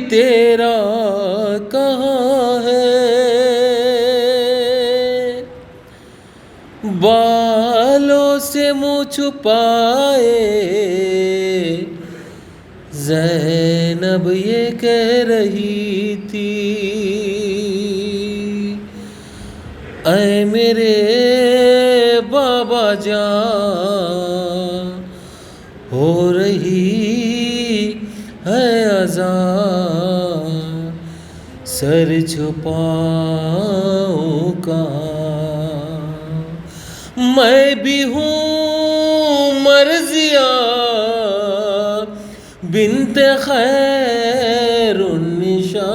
تیرا کہاں ہے؟ بالوں سے منہ چھپائے زینب یہ کہہ رہی تھی، اے میرے بابا جان ہو رہی ہے اذان، سر چھپاؤں کہاں؟ میں بھی ہوں مرضیہ بنت خیر النساء،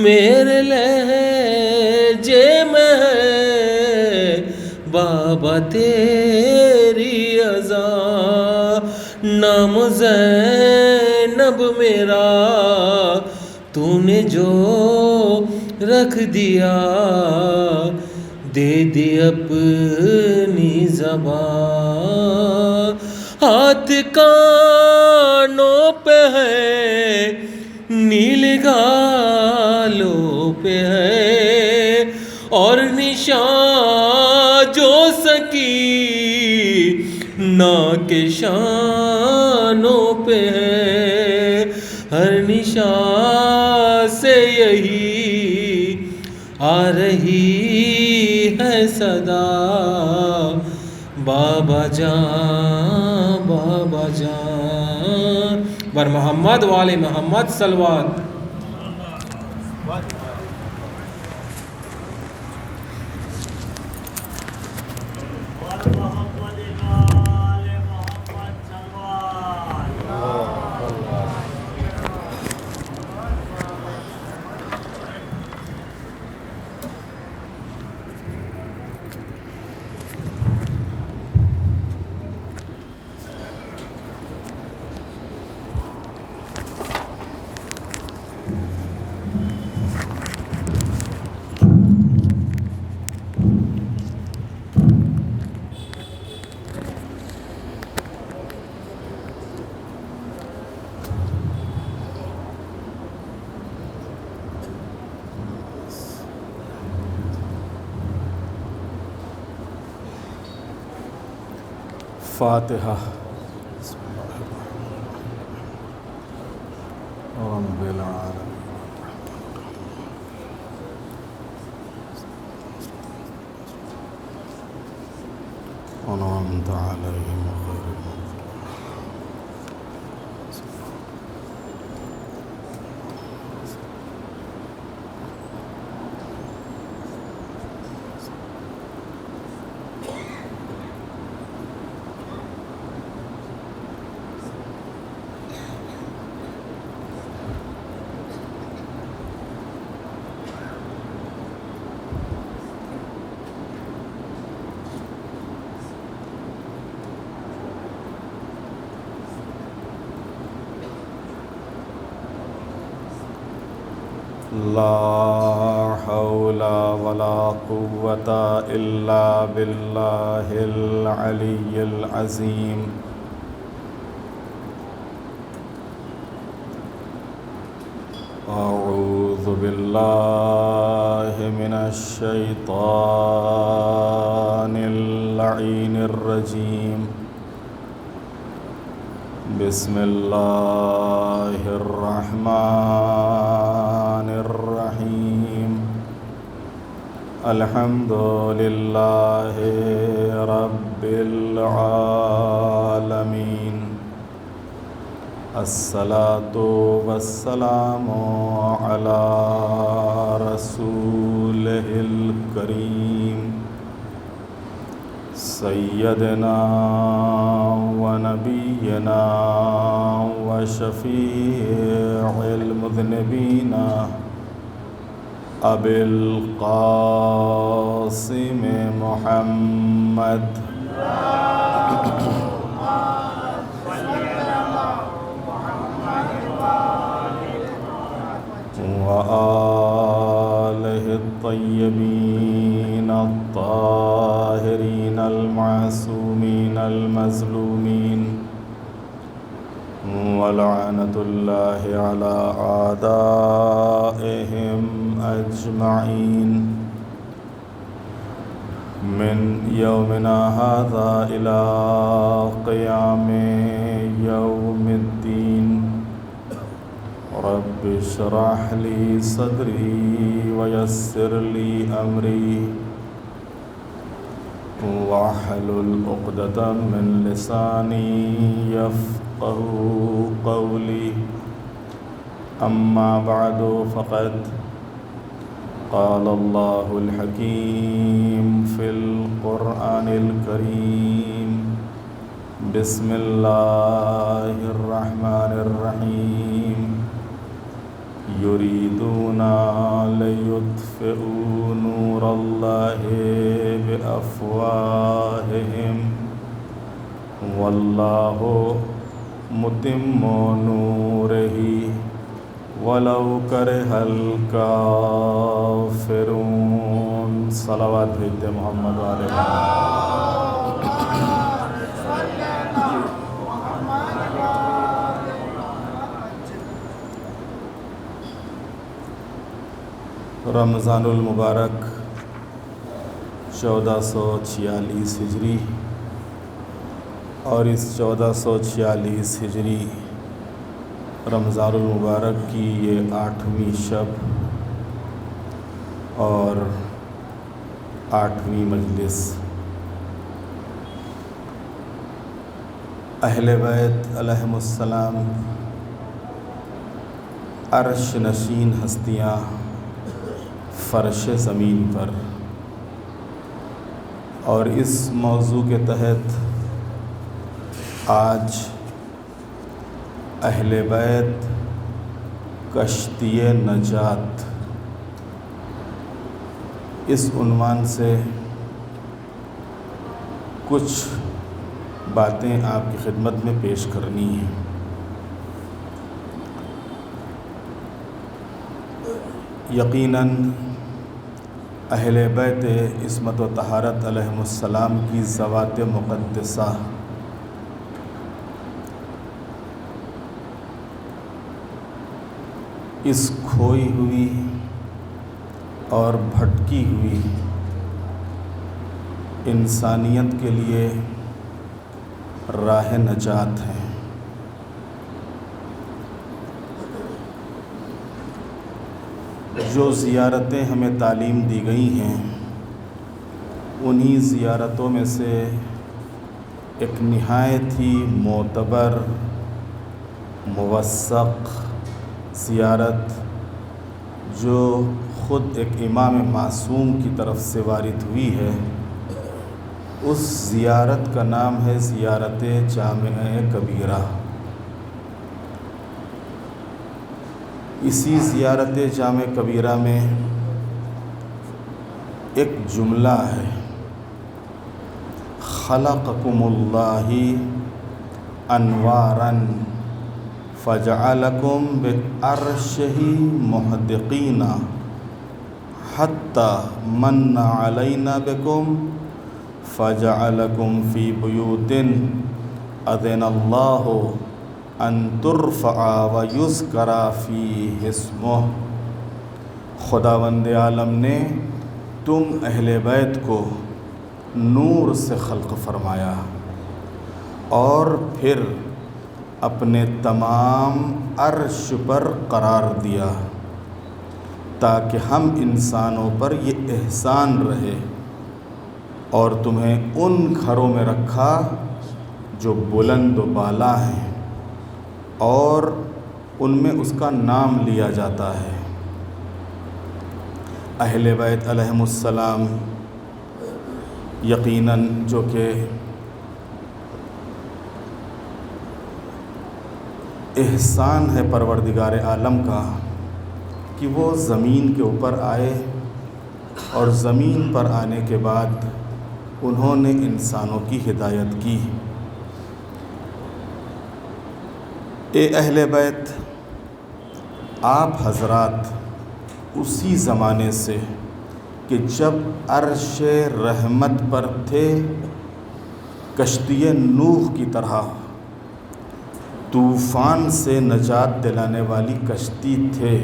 میرے لہجے میں ہے بابا تیری اذان، نام زینب میرا تو نے جو رکھ دیا، دے دی اپنی زبان، ہاتھ کانوں پہ ہے نیل گالوں پہ ہے، اور نشان جو سکی نا کے شانوں پہ ہے، ہر نشان سے یہی آ رہی ہے صدا، بابا جان بابا جان، بر محمد وآل محمد صلوات۔ فاتحہ۔ رب العالمین۔ انعمت علیہم غیر لا حول ولا قوة إلا بالله العلي العظيم۔ أعوذ بالله من الشيطان اللعين الرجيم، بسم الله الرحمن الرحيم، الحمد لله رب العالمين، الصلاة والسلام على رسوله الكريم، سيدنا ونبينا وشفيع المذنبين أبي القاسم محمد وآله الطيبين الطاهرين المعصومين المظلومين، والعالمين لعنة الله على أعدائهم أجمعين من يومنا هذا إلى قيام يوم الدين رب اشرح لي صدري ويسر لي أمري واحلل عقدة من لساني يفقه قولي أما بعد فقد قال الله الحكيم في القرآن الكريم بسم الله الرحمن الرحيم يريدون ليطفئوا نور الله بأفواههم والله متم نوره ولو كره الكافرون صلوات بھیجتے محمد والے رمضان المبارک 1446 ہجری اور اس 1446 ہجری رمضان المبارک کی یہ 8ویں شب اور 8ویں مجلس اہل بیت علیہم السلام عرش نشین ہستیاں فرش زمین پر، اور اس موضوع کے تحت آج اہل بیت کشتی نجات اس عنوان سے کچھ باتیں آپ کی خدمت میں پیش کرنی ہیں۔ یقیناً اہل بیت عصمت و طہارت علیہم السلام کی ذوات مقدسہ اس کھوئی ہوئی اور بھٹکی ہوئی انسانیت کے لیے راہ نجات ہیں۔ جو زیارتیں ہمیں تعلیم دی گئی ہیں انہی زیارتوں میں سے ایک نہایت ہی معتبر موثق زیارت جو خود ایک امام معصوم کی طرف سے وارد ہوئی ہے، اس زیارت کا نام ہے زیارت جامع کبیرہ۔ اسی زیارت جامع کبیرہ میں ایک جملہ ہے، خلقکم اللہ انوارا فجعلکم بعرشہ محدقین حتی من علینا بکم فجعلکم فی بیوت اذن اللہ ان ترفع ویذکر فیہ اسمہ۔ خداوند عالم نے تم اہل بیت کو نور سے خلق فرمایا اور پھر اپنے تمام عرش پر قرار دیا تاکہ ہم انسانوں پر یہ احسان رہے، اور تمہیں ان گھروں میں رکھا جو بلند و بالا ہیں اور ان میں اس کا نام لیا جاتا ہے۔ اہل بیت علیہم السلام یقیناً جو کہ احسان ہے پروردگار عالم کا کہ وہ زمین کے اوپر آئے اور زمین پر آنے کے بعد انہوں نے انسانوں کی ہدایت کی۔ اے اہل بیت، آپ حضرات اسی زمانے سے کہ جب عرش رحمت پر تھے کشتی نوح کی طرح طوفان سے نجات دلانے والی کشتی تھے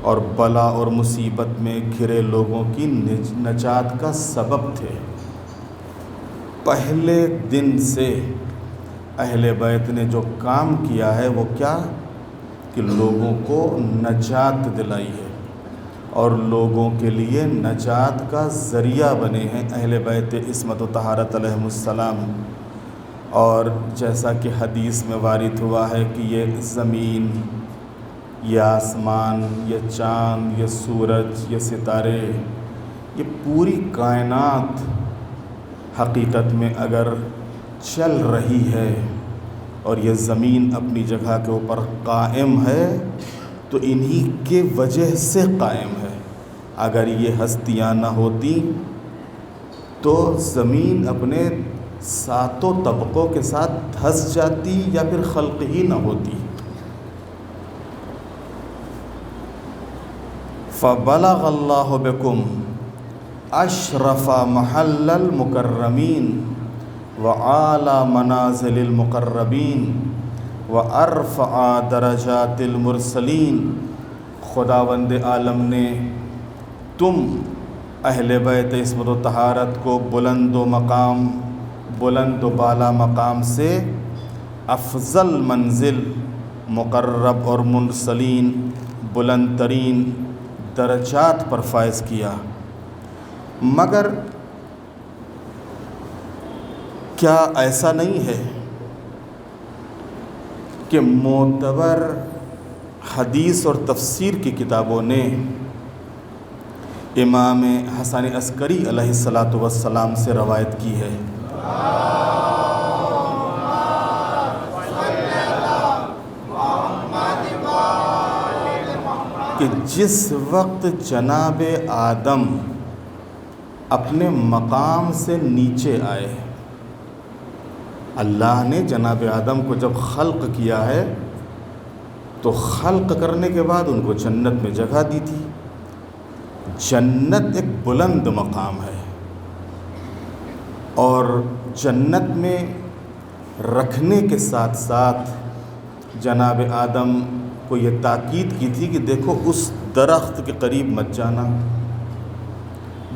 اور بلا اور مصیبت میں گھرے لوگوں کی نجات کا سبب تھے۔ پہلے دن سے اہل بیت نے جو کام کیا ہے وہ کیا کہ لوگوں کو نجات دلائی ہے اور لوگوں کے لیے نجات کا ذریعہ بنے ہیں اہل بیت عصمت و طہارت علیہم السلام۔ اور جیسا کہ حدیث میں وارد ہوا ہے کہ یہ زمین، یہ آسمان، یہ چاند، یہ سورج، یہ ستارے، یہ پوری کائنات حقیقت میں اگر چل رہی ہے اور یہ زمین اپنی جگہ کے اوپر قائم ہے تو انہی کے وجہ سے قائم ہے۔ اگر یہ ہستیاں نہ ہوتی تو زمین اپنے ساتوں طبقوں کے ساتھ دھس جاتی یا پھر خلق ہی نہ ہوتی۔ فَبَلَغَ اللَّهُ بِكُمْ أَشْرَفَ مَحَلَّ الْمُكَرَّمِينَ وَعَالَى مَنَازِلِ الْمُقَرَّبِينَ وَأَرْفَعَ دَرَجَاتِ الْمُرْسَلِينَ۔ خداوند عالم نے تم اہل بیت عصمت و طہارت کو بلند و بالا مقام سے افضل منزل، مقرب اور مرسلین بلند ترین درجات پر فائز کیا۔ مگر کیا ایسا نہیں ہے کہ معتبر حدیث اور تفسیر کی کتابوں نے امام حسن عسکری علیہ السلام سے روایت کی ہے کہ جس وقت جناب آدم اپنے مقام سے نیچے آئے، اللہ نے جناب آدم کو جب خلق کیا ہے تو خلق کرنے کے بعد ان کو جنت میں جگہ دی تھی۔ جنت ایک بلند مقام ہے اور جنت میں رکھنے کے ساتھ ساتھ جناب آدم کو یہ تاکید کی تھی کہ دیکھو اس درخت کے قریب مت جانا۔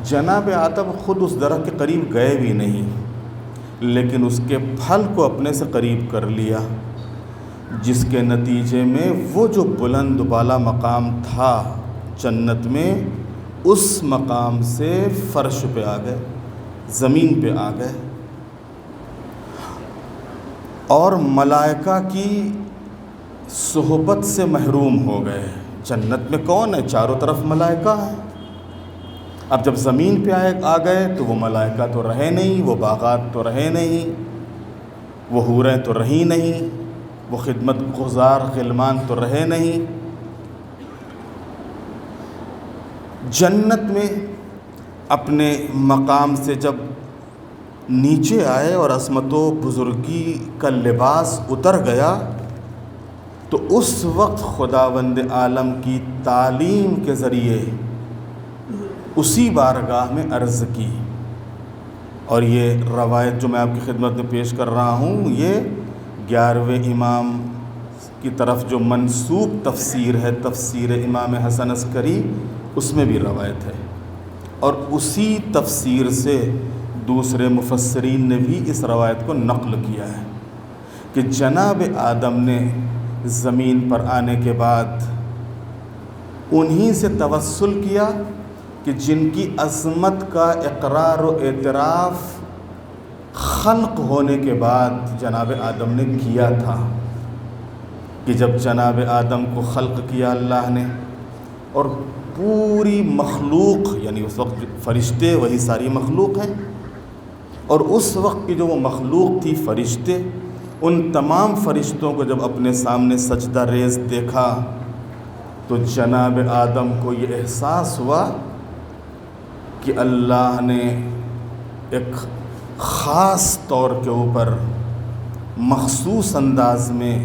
جناب آدم خود اس درخت کے قریب گئے بھی نہیں، لیکن اس کے پھل کو اپنے سے قریب کر لیا، جس کے نتیجے میں وہ جو بلند بالا مقام تھا جنت میں، اس مقام سے فرش پہ آ گئے، زمین پہ آ گئے، اور ملائکہ کی صحبت سے محروم ہو گئے۔ جنت میں کون ہے؟ چاروں طرف ملائکہ ہیں۔ اب جب زمین پہ آ گئے تو وہ ملائکہ تو رہے نہیں، وہ باغات تو رہے نہیں، وہ حوریں تو رہی نہیں، وہ خدمت گزار غلمان تو رہے نہیں۔ جنت میں اپنے مقام سے جب نیچے آئے اور عظمت و بزرگی کا لباس اتر گیا تو اس وقت خداوند عالم کی تعلیم کے ذریعے اسی بارگاہ میں عرض کی۔ اور یہ روایت جو میں آپ کی خدمت میں پیش کر رہا ہوں، یہ 11ویں امام کی طرف جو منسوب تفسیر ہے، تفسیر امام حسن عسکری، اس میں بھی روایت ہے، اور اسی تفسیر سے دوسرے مفسرین نے بھی اس روایت کو نقل کیا ہے کہ جناب آدم نے زمین پر آنے کے بعد انہی سے توسل کیا کہ جن کی عظمت کا اقرار و اعتراف خلق ہونے کے بعد جناب آدم نے کیا تھا، کہ جب جناب آدم کو خلق کیا اللہ نے اور پوری مخلوق، یعنی اس وقت فرشتے وہی ساری مخلوق ہیں، اور اس وقت کی جو وہ مخلوق تھی فرشتے، ان تمام فرشتوں کو جب اپنے سامنے سجدہ ریز دیکھا تو جناب آدم کو یہ احساس ہوا کہ اللہ نے ایک خاص طور کے اوپر مخصوص انداز میں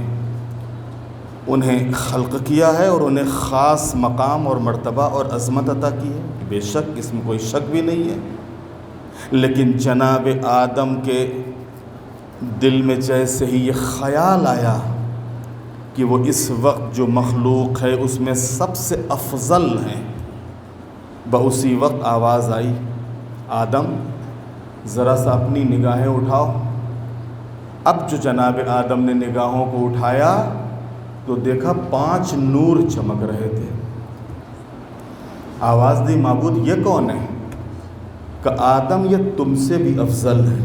انہیں خلق کیا ہے اور انہیں خاص مقام اور مرتبہ اور عظمت عطا کی ہے۔ بے شک اس میں کوئی شک بھی نہیں ہے، لیکن جناب آدم کے دل میں جیسے ہی یہ خیال آیا کہ وہ اس وقت جو مخلوق ہے اس میں سب سے افضل ہیں، اسی وقت آواز آئی، آدم ذرا سا اپنی نگاہیں اٹھاؤ۔ اب جو جناب آدم نے نگاہوں کو اٹھایا تو دیکھا 5 نور چمک رہے تھے۔ آواز دی، معبود یہ کون ہے؟ کہ آدم یہ تم سے بھی افضل ہے،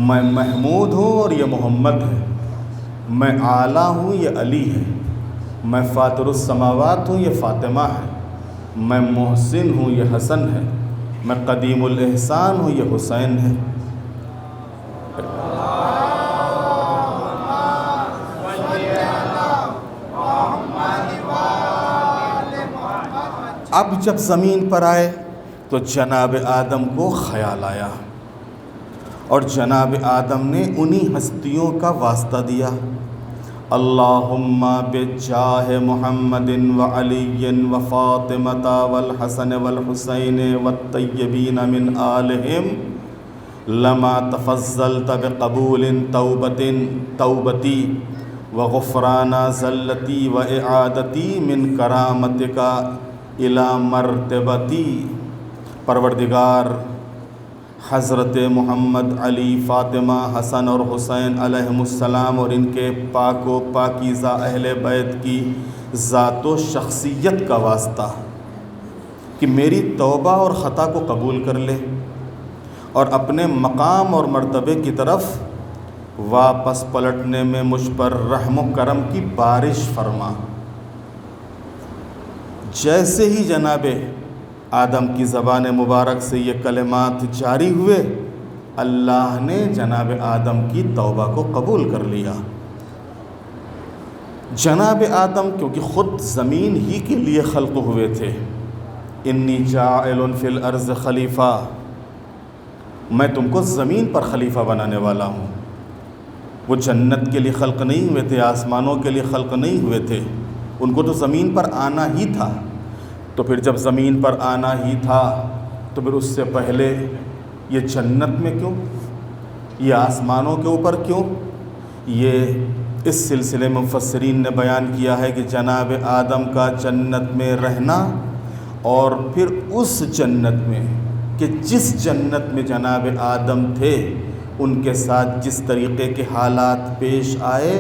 میں محمود ہوں اور یہ محمد ہے، میں اعلیٰ ہوں یہ علی ہے، میں فاطر السماوات ہوں یہ فاطمہ ہے، میں محسن ہوں یہ حسن ہے، میں قدیم الاحسان ہوں یہ حسین ہے۔ اب جب زمین پر آئے تو جناب آدم کو خیال آیا اور جناب آدم نے انہی ہستیوں کا واسطہ دیا، اللہم بجاہ محمد وعلی وفاطمۃ والحسن والحسین والطیبین من آلہم لما تفضلت بقبول توبتی وغفران زلتی واعادتی من کرامتک الی مرتبتی۔ پروردگار، حضرت محمد، علی، فاطمہ، حسن اور حسین علیہم السلام اور ان کے پاک و پاکیزہ اہل بیت کی ذات و شخصیت کا واسطہ کہ میری توبہ اور خطا کو قبول کر لے اور اپنے مقام اور مرتبے کی طرف واپس پلٹنے میں مجھ پر رحم و کرم کی بارش فرما۔ جیسے ہی جناب آدم کی زبان مبارک سے یہ کلمات جاری ہوئے، اللہ نے جناب آدم کی توبہ کو قبول کر لیا۔ جناب آدم کیونکہ خود زمین ہی کے لیے خلق ہوئے تھے، انی جاعل فی الارض خلیفہ، میں تم کو زمین پر خلیفہ بنانے والا ہوں۔ وہ جنت کے لیے خلق نہیں ہوئے تھے، آسمانوں کے لیے خلق نہیں ہوئے تھے، ان کو تو زمین پر آنا ہی تھا۔ تو پھر جب زمین پر آنا ہی تھا تو پھر اس سے پہلے یہ جنت میں کیوں، یہ آسمانوں کے اوپر کیوں؟ یہ اس سلسلے میں مفسرین نے بیان کیا ہے کہ جناب آدم کا جنت میں رہنا اور پھر اس جنت میں کہ جس جنت میں جناب آدم تھے ان کے ساتھ جس طریقے کے حالات پیش آئے،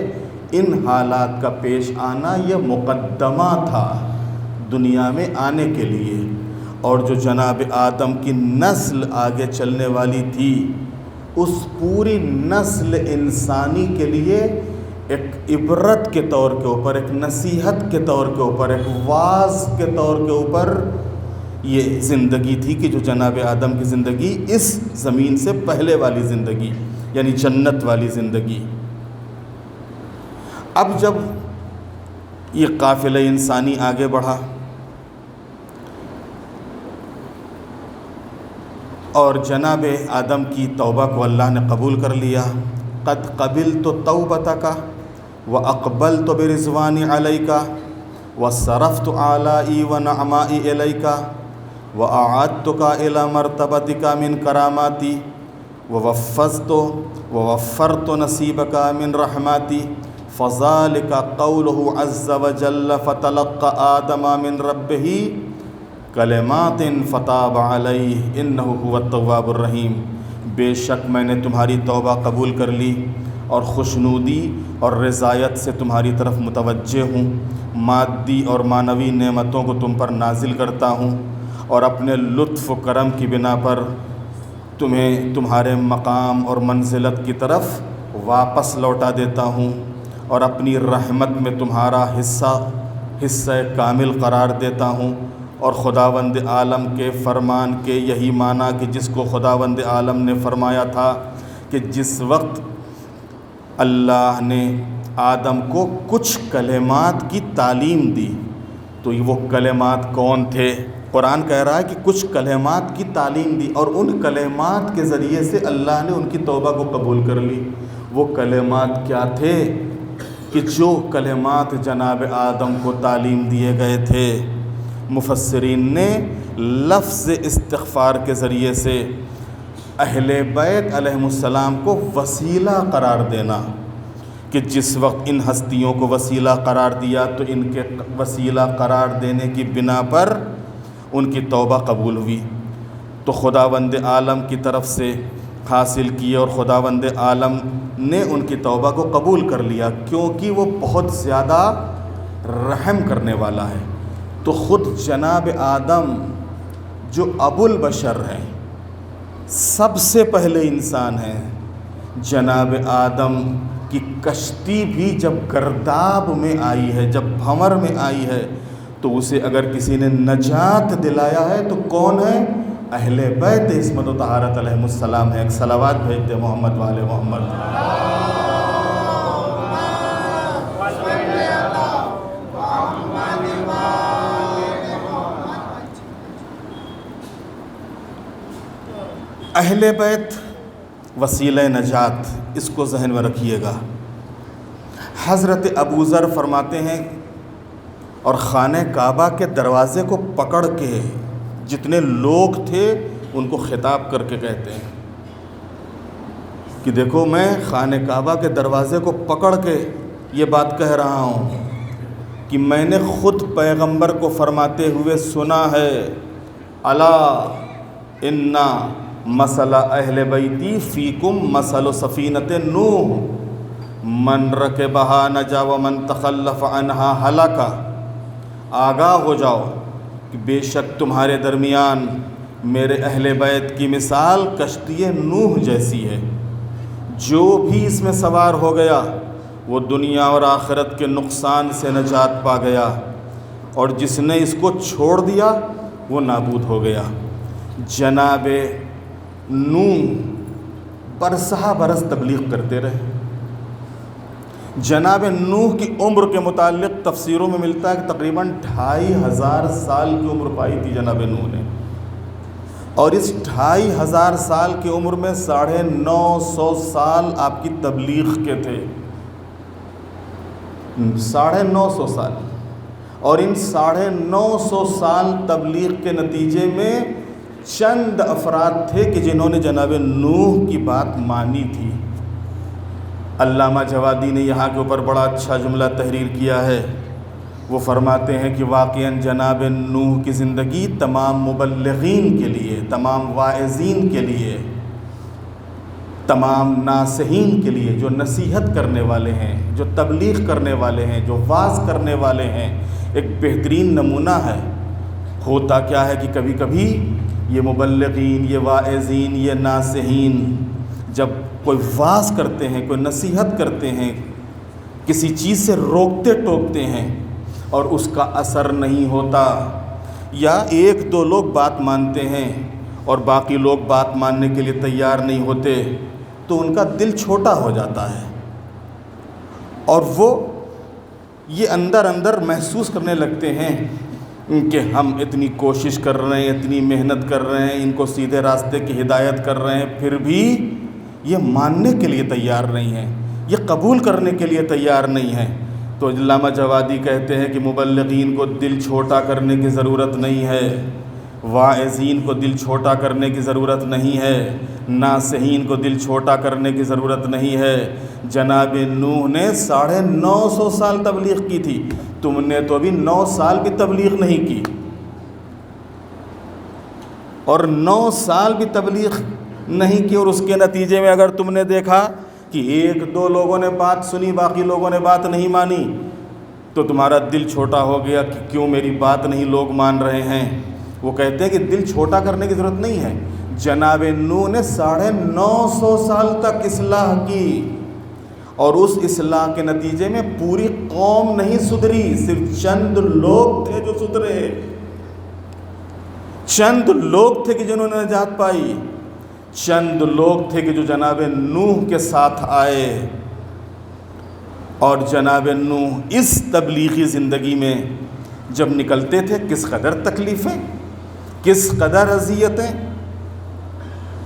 ان حالات کا پیش آنا یہ مقدمہ تھا دنیا میں آنے کے لیے، اور جو جناب آدم کی نسل آگے چلنے والی تھی اس پوری نسل انسانی کے لیے ایک عبرت کے طور کے اوپر، ایک نصیحت کے طور کے اوپر، ایک واعظ کے طور کے اوپر یہ زندگی تھی کہ جو جناب آدم کی زندگی اس زمین سے پہلے والی زندگی یعنی جنت والی زندگی۔ اب جب یہ قافلہ انسانی آگے بڑھا اور جناب آدم کی توبہ کو اللہ نے قبول کر لیا، قد قبلت توبتک واقبلت برضوانی علیک وصرفت آلائی ونعمائی الیک واعدتک الی مرتبتک من کراماتی ووفرت نصیبک من رحماتی فذلک قولہ عز وجل فتلقى آدم من ربہ کلمات فتاب علیہ انہ هو التواب الرحیم۔ بے شک میں نے تمہاری توبہ قبول کر لی اور خوشنودی اور رضایت سے تمہاری طرف متوجہ ہوں، مادی اور معنوی نعمتوں کو تم پر نازل کرتا ہوں اور اپنے لطف و کرم کی بنا پر تمہیں تمہارے مقام اور منزلت کی طرف واپس لوٹا دیتا ہوں اور اپنی رحمت میں تمہارا حصہ کامل قرار دیتا ہوں۔ اور خداوند عالم کے فرمان کے یہی معنی کہ جس کو خداوند عالم نے فرمایا تھا کہ جس وقت اللہ نے آدم کو کچھ کلمات کی تعلیم دی تو وہ کلمات کون تھے؟ قرآن کہہ رہا ہے کہ کچھ کلمات کی تعلیم دی اور ان کلمات کے ذریعے سے اللہ نے ان کی توبہ کو قبول کر لی۔ وہ کلمات کیا تھے؟ کہ جو کلمات جناب آدم کو تعلیم دیے گئے تھے مفسرین نے لفظ استغفار کے ذریعے سے اہل بیت علیہم السلام کو وسیلہ قرار دینا کہ جس وقت ان ہستیوں کو وسیلہ قرار دیا تو ان کے وسیلہ قرار دینے کی بنا پر ان کی توبہ قبول ہوئی، تو خداوند عالم کی طرف سے حاصل کیے اور خداوند عالم نے ان کی توبہ کو قبول کر لیا، کیونکہ وہ بہت زیادہ رحم کرنے والا ہے۔ تو خود جناب آدم جو ابو البشر ہیں، سب سے پہلے انسان ہیں، جناب آدم کی کشتی بھی جب گرداب میں آئی ہے، جب بھنور میں آئی ہے، تو اسے اگر کسی نے نجات دلایا ہے تو کون ہے؟ اہل بیت عصمت و طہارت علیہم السلام ہے۔ ایک صلوات بھیجتے محمد والے محمد۔ اہل بیت وسیلہ نجات، اس کو ذہن میں رکھیے گا۔ حضرت ابو ذر فرماتے ہیں اور خانہ کعبہ کے دروازے کو پکڑ کے جتنے لوگ تھے ان کو خطاب کر کے کہتے ہیں کہ دیکھو میں خانہ کعبہ کے دروازے کو پکڑ کے یہ بات کہہ رہا ہوں کہ میں نے خود پیغمبر کو فرماتے ہوئے سنا ہے، الا انا مسئلہ اہل بیتی فیکم مسئلہ سفینۃ نوح من رکبہا نجا ومن تخلف عنہا ہلاکا۔ آگاہ ہو جاؤ کہ بے شک تمہارے درمیان میرے اہل بیت کی مثال کشتی نوح جیسی ہے، جو بھی اس میں سوار ہو گیا وہ دنیا اور آخرت کے نقصان سے نجات پا گیا، اور جس نے اس کو چھوڑ دیا وہ نابود ہو گیا۔ جناب نوح برسہ برس تبلیغ کرتے رہے۔ جناب نوح کی عمر کے متعلق تفسیروں میں ملتا ہے کہ تقریباً 2500 سال کی عمر پائی تھی جناب نوح نے، اور اس 2500 سال کی عمر میں 950 سال آپ کی تبلیغ کے تھے، 950 سال، اور ان 950 سال تبلیغ کے نتیجے میں چند افراد تھے کہ جنہوں نے جناب نوح کی بات مانی تھی۔ علامہ جوادی نے یہاں کے اوپر بڑا اچھا جملہ تحریر کیا ہے۔ وہ فرماتے ہیں کہ واقعاً جناب نوح کی زندگی تمام مبلغین کے لیے، تمام واعظین کے لیے، تمام ناصحین کے لیے، جو نصیحت کرنے والے ہیں، جو تبلیغ کرنے والے ہیں، جو واعظ کرنے والے ہیں، ایک بہترین نمونہ ہے۔ ہوتا کیا ہے کہ کبھی کبھی یہ مبلغین، یہ واعظین، یہ ناصحین جب کوئی واعظ کرتے ہیں، کوئی نصیحت کرتے ہیں، کسی چیز سے روکتے ٹوکتے ہیں اور اس کا اثر نہیں ہوتا، یا ایک دو لوگ بات مانتے ہیں اور باقی لوگ بات ماننے کے لیے تیار نہیں ہوتے، تو ان کا دل چھوٹا ہو جاتا ہے اور وہ یہ اندر اندر محسوس کرنے لگتے ہیں کہ ہم اتنی کوشش کر رہے ہیں، اتنی محنت کر رہے ہیں، ان کو سیدھے راستے کی ہدایت کر رہے ہیں، پھر بھی یہ ماننے کے لیے تیار نہیں ہیں، یہ قبول کرنے کے لیے تیار نہیں ہیں۔ تو علامہ جوادی کہتے ہیں کہ مبلغین کو دل چھوٹا کرنے کی ضرورت نہیں ہے، واعظین کو دل چھوٹا کرنے کی ضرورت نہیں ہے، ناصحین کو دل چھوٹا کرنے کی ضرورت نہیں ہے۔ جناب نوح نے 950 سال تبلیغ کی تھی، تم نے تو ابھی 9 سال بھی تبلیغ نہیں کی، اور 9 سال بھی تبلیغ نہیں کی، اور اس کے نتیجے میں اگر تم نے دیکھا کہ ایک دو لوگوں نے بات سنی، باقی لوگوں نے بات نہیں مانی، تو تمہارا دل چھوٹا ہو گیا کہ کیوں میری بات نہیں لوگ مان رہے ہیں۔ وہ کہتے ہیں کہ دل چھوٹا کرنے کی ضرورت نہیں ہے۔ جناب نوح نے 950 سال تک اصلاح کی، اور اس اصلاح کے نتیجے میں پوری قوم نہیں سدھری، صرف چند لوگ تھے جو سدھرے، چند لوگ تھے کہ جنہوں نے نجات پائی، چند لوگ تھے کہ جو جناب نوح کے ساتھ آئے۔ اور جناب نوح اس تبلیغی زندگی میں جب نکلتے تھے، کس قدر تکلیفیں، کس قدر اذیتیں،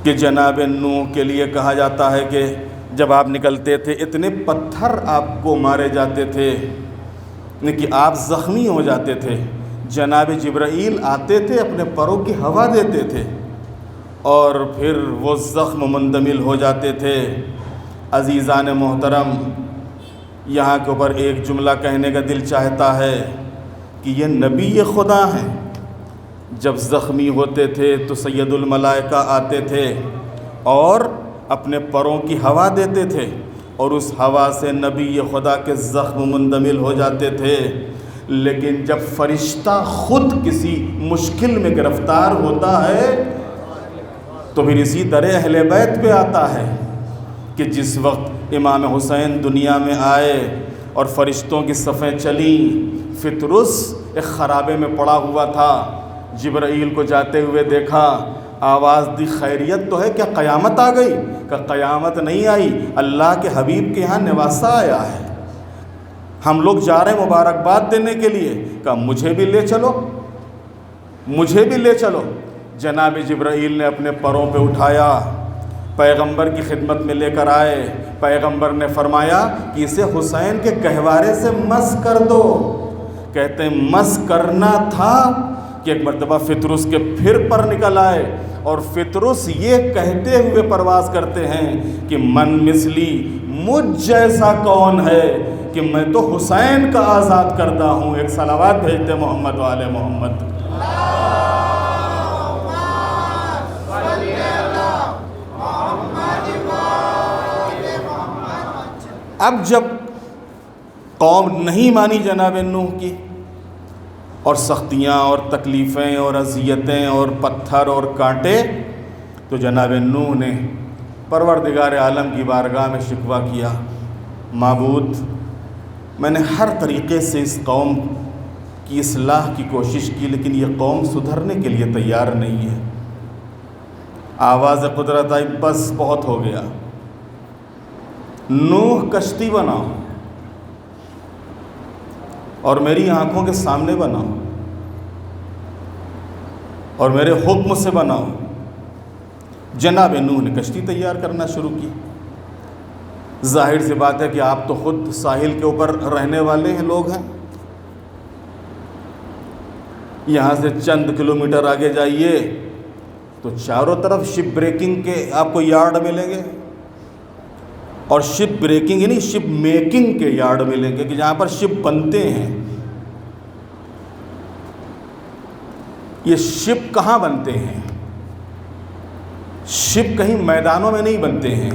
کہ جناب نوح کے لیے کہا جاتا ہے کہ جب آپ نکلتے تھے اتنے پتھر آپ کو مارے جاتے تھے کہ آپ زخمی ہو جاتے تھے، جناب جبرائیل آتے تھے، اپنے پروں کی ہوا دیتے تھے اور پھر وہ زخم مندمل ہو جاتے تھے۔ عزیزان محترم، یہاں کے اوپر ایک جملہ کہنے کا دل چاہتا ہے کہ یہ نبی خدا ہیں۔ جب زخمی ہوتے تھے تو سید الملائکہ آتے تھے اور اپنے پروں کی ہوا دیتے تھے، اور اس ہوا سے نبی خدا کے زخم مندمل ہو جاتے تھے۔ لیکن جب فرشتہ خود کسی مشکل میں گرفتار ہوتا ہے تو پھر اسی طرح اہل بیت پہ آتا ہے کہ جس وقت امام حسین دنیا میں آئے اور فرشتوں کی صفیں چلیں، فطرس ایک خرابے میں پڑا ہوا تھا، جبرائیل کو جاتے ہوئے دیکھا، آواز دی خیریت تو ہے، کیا قیامت آ گئی؟ کہ قیامت نہیں آئی، اللہ کے حبیب کے یہاں نواسہ آیا ہے، ہم لوگ جا رہے ہیں مبارکباد دینے کے لیے۔ کہا مجھے بھی لے چلو، مجھے بھی لے چلو۔ جناب جبرائیل نے اپنے پروں پہ اٹھایا، پیغمبر کی خدمت میں لے کر آئے۔ پیغمبر نے فرمایا کہ اسے حسین کے گہوارے سے مس کر دو۔ کہتے ہیں مس کرنا تھا کہ ایک مرتبہ فطرس کے پھر پر نکل آئے، اور فطرس یہ کہتے ہوئے پرواز کرتے ہیں کہ من مثلی، مجھ جیسا کون ہے کہ میں تو حسین کا آزاد کردہ ہوں۔ ایک صلوات بھیجتے محمد والے محمد۔ اب جب قوم نہیں مانی جناب نوح کی، اور سختیاں اور تکلیفیں اور اذیتیں اور پتھر اور کانٹے، تو جناب نوح نے پروردگار عالم کی بارگاہ میں شکوہ کیا، معبود میں نے ہر طریقے سے اس قوم کی اصلاح کی کوشش کی، لیکن یہ قوم سدھرنے کے لیے تیار نہیں ہے۔ آواز قدرت آئی، بس بہت ہو گیا، نوح کشتی بناؤ اور میری آنکھوں کے سامنے بناؤ اور میرے حکم سے بناؤ۔ جناب نوح نے کشتی تیار کرنا شروع کی۔ ظاہر سی بات ہے کہ آپ تو خود ساحل کے اوپر رہنے والے ہیں لوگ ہیں، یہاں سے چند کلومیٹر آگے جائیے تو چاروں طرف شپ بریکنگ کے آپ کو یارڈ ملیں گے، اور شپ بریکنگ یعنی شپ میکنگ کے یارڈ ملیں گے کہ جہاں پر شپ بنتے ہیں۔ یہ شپ کہاں بنتے ہیں؟ شپ کہیں میدانوں میں نہیں بنتے ہیں،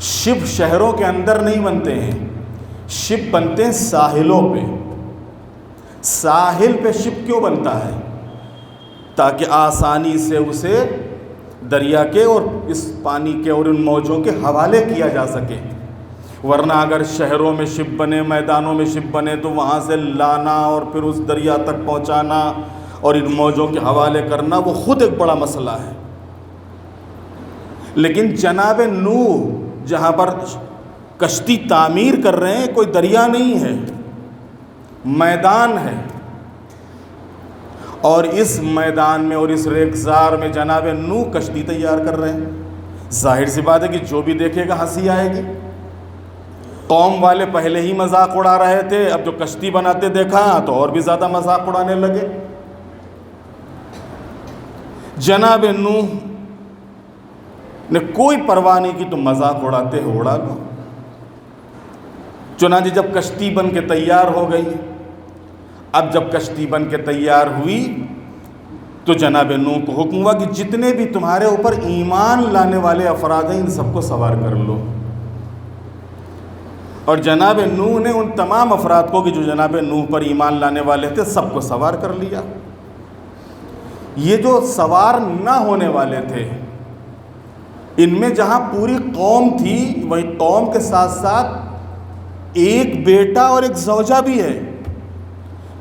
شپ شہروں کے اندر نہیں بنتے ہیں، شپ بنتے ہیں ساحلوں پہ۔ ساحل پہ شپ کیوں بنتا ہے؟ تاکہ آسانی سے اسے دریا کے اور اس پانی کے اور ان موجوں کے حوالے کیا جا سکے، ورنہ اگر شہروں میں شپ بنے، میدانوں میں شپ بنے تو وہاں سے لانا اور پھر اس دریا تک پہنچانا اور ان موجوں کے حوالے کرنا وہ خود ایک بڑا مسئلہ ہے۔ لیکن جناب نوح جہاں پر کشتی تعمیر کر رہے ہیں کوئی دریا نہیں ہے، میدان ہے، اور اس میدان میں اور اس ریگزار میں جناب نوح کشتی تیار کر رہے ہیں۔ ظاہر سی بات ہے کہ جو بھی دیکھے گا ہنسی آئے گی۔ قوم والے پہلے ہی مذاق اڑا رہے تھے، اب جو کشتی بناتے دیکھا تو اور بھی زیادہ مذاق اڑانے لگے۔ جناب نوح نے کوئی پرواہ نہیں کی، تم مذاق اڑاتے ہو اڑا لو۔ چنانچہ جب کشتی بن کے تیار ہو گئی، اب جب کشتی بن کے تیار ہوئی تو جناب نوح کو حکم ہوا کہ جتنے بھی تمہارے اوپر ایمان لانے والے افراد ہیں ان سب کو سوار کر لو۔ اور جناب نوح نے ان تمام افراد کو کہ جو جناب نوح پر ایمان لانے والے تھے سب کو سوار کر لیا۔ یہ جو سوار نہ ہونے والے تھے، ان میں جہاں پوری قوم تھی وہی قوم کے ساتھ ساتھ ایک بیٹا اور ایک زوجہ بھی ہے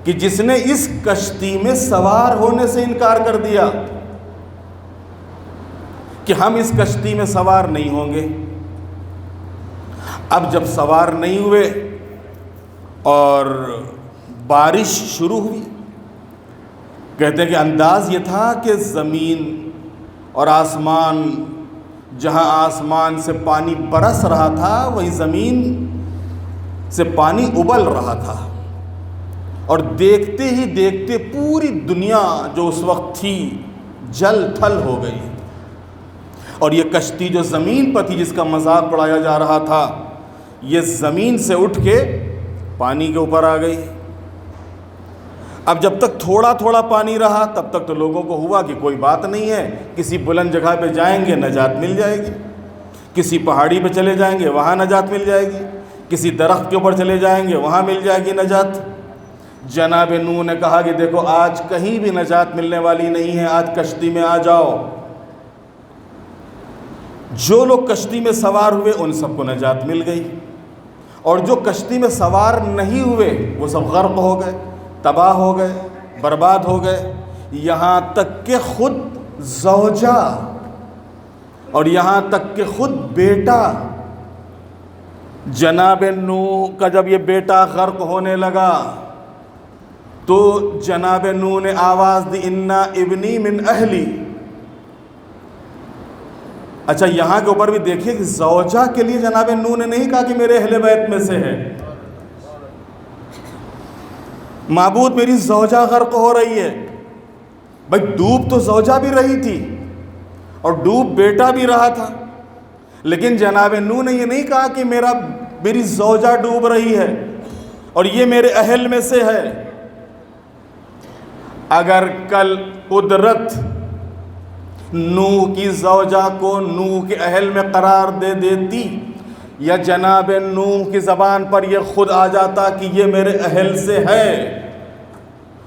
کہ جس نے اس کشتی میں سوار ہونے سے انکار کر دیا کہ ہم اس کشتی میں سوار نہیں ہوں گے۔ اب جب سوار نہیں ہوئے اور بارش شروع ہوئی، کہتے ہیں کہ انداز یہ تھا کہ زمین اور آسمان، جہاں آسمان سے پانی برس رہا تھا وہی زمین سے پانی ابل رہا تھا، اور دیکھتے ہی دیکھتے پوری دنیا جو اس وقت تھی جل تھل ہو گئی، اور یہ کشتی جو زمین پر تھی جس کا مذاق اڑایا جا رہا تھا، یہ زمین سے اٹھ کے پانی کے اوپر آ گئی۔ اب جب تک تھوڑا تھوڑا پانی رہا تب تک تو لوگوں کو ہوا کہ کوئی بات نہیں ہے، کسی بلند جگہ پہ جائیں گے نجات مل جائے گی، کسی پہاڑی پہ چلے جائیں گے وہاں نجات مل جائے گی، کسی درخت کے اوپر چلے جائیں گے وہاں مل جائے گی نجات۔ جناب نوح نے کہا کہ دیکھو آج کہیں بھی نجات ملنے والی نہیں ہے، آج کشتی میں آ جاؤ۔ جو لوگ کشتی میں سوار ہوئے ان سب کو نجات مل گئی، اور جو کشتی میں سوار نہیں ہوئے وہ سب غرق ہو گئے، تباہ ہو گئے، برباد ہو گئے، یہاں تک کہ خود زوجہ اور یہاں تک کہ خود بیٹا۔ جناب نوح کا جب یہ بیٹا غرق ہونے لگا تو جناب نوح نے آواز دی انا ابنی من اہلی۔ اچھا یہاں کے اوپر بھی دیکھیے کہ زوجہ کے لیے جناب نوح نے نہیں کہا کہ میرے اہل بیت میں سے ہے، معبود میری زوجہ غرق ہو رہی ہے۔ بھائی ڈوب تو زوجہ بھی رہی تھی اور ڈوب بیٹا بھی رہا تھا، لیکن جناب نوح نے یہ نہیں کہا کہ میری زوجہ ڈوب رہی ہے اور یہ میرے اہل میں سے ہے۔ اگر کل قدرت نوح کی زوجہ کو نوح کے اہل میں قرار دے دیتی، یا جناب نوح کی زبان پر یہ خود آ جاتا کہ یہ میرے اہل سے ہے،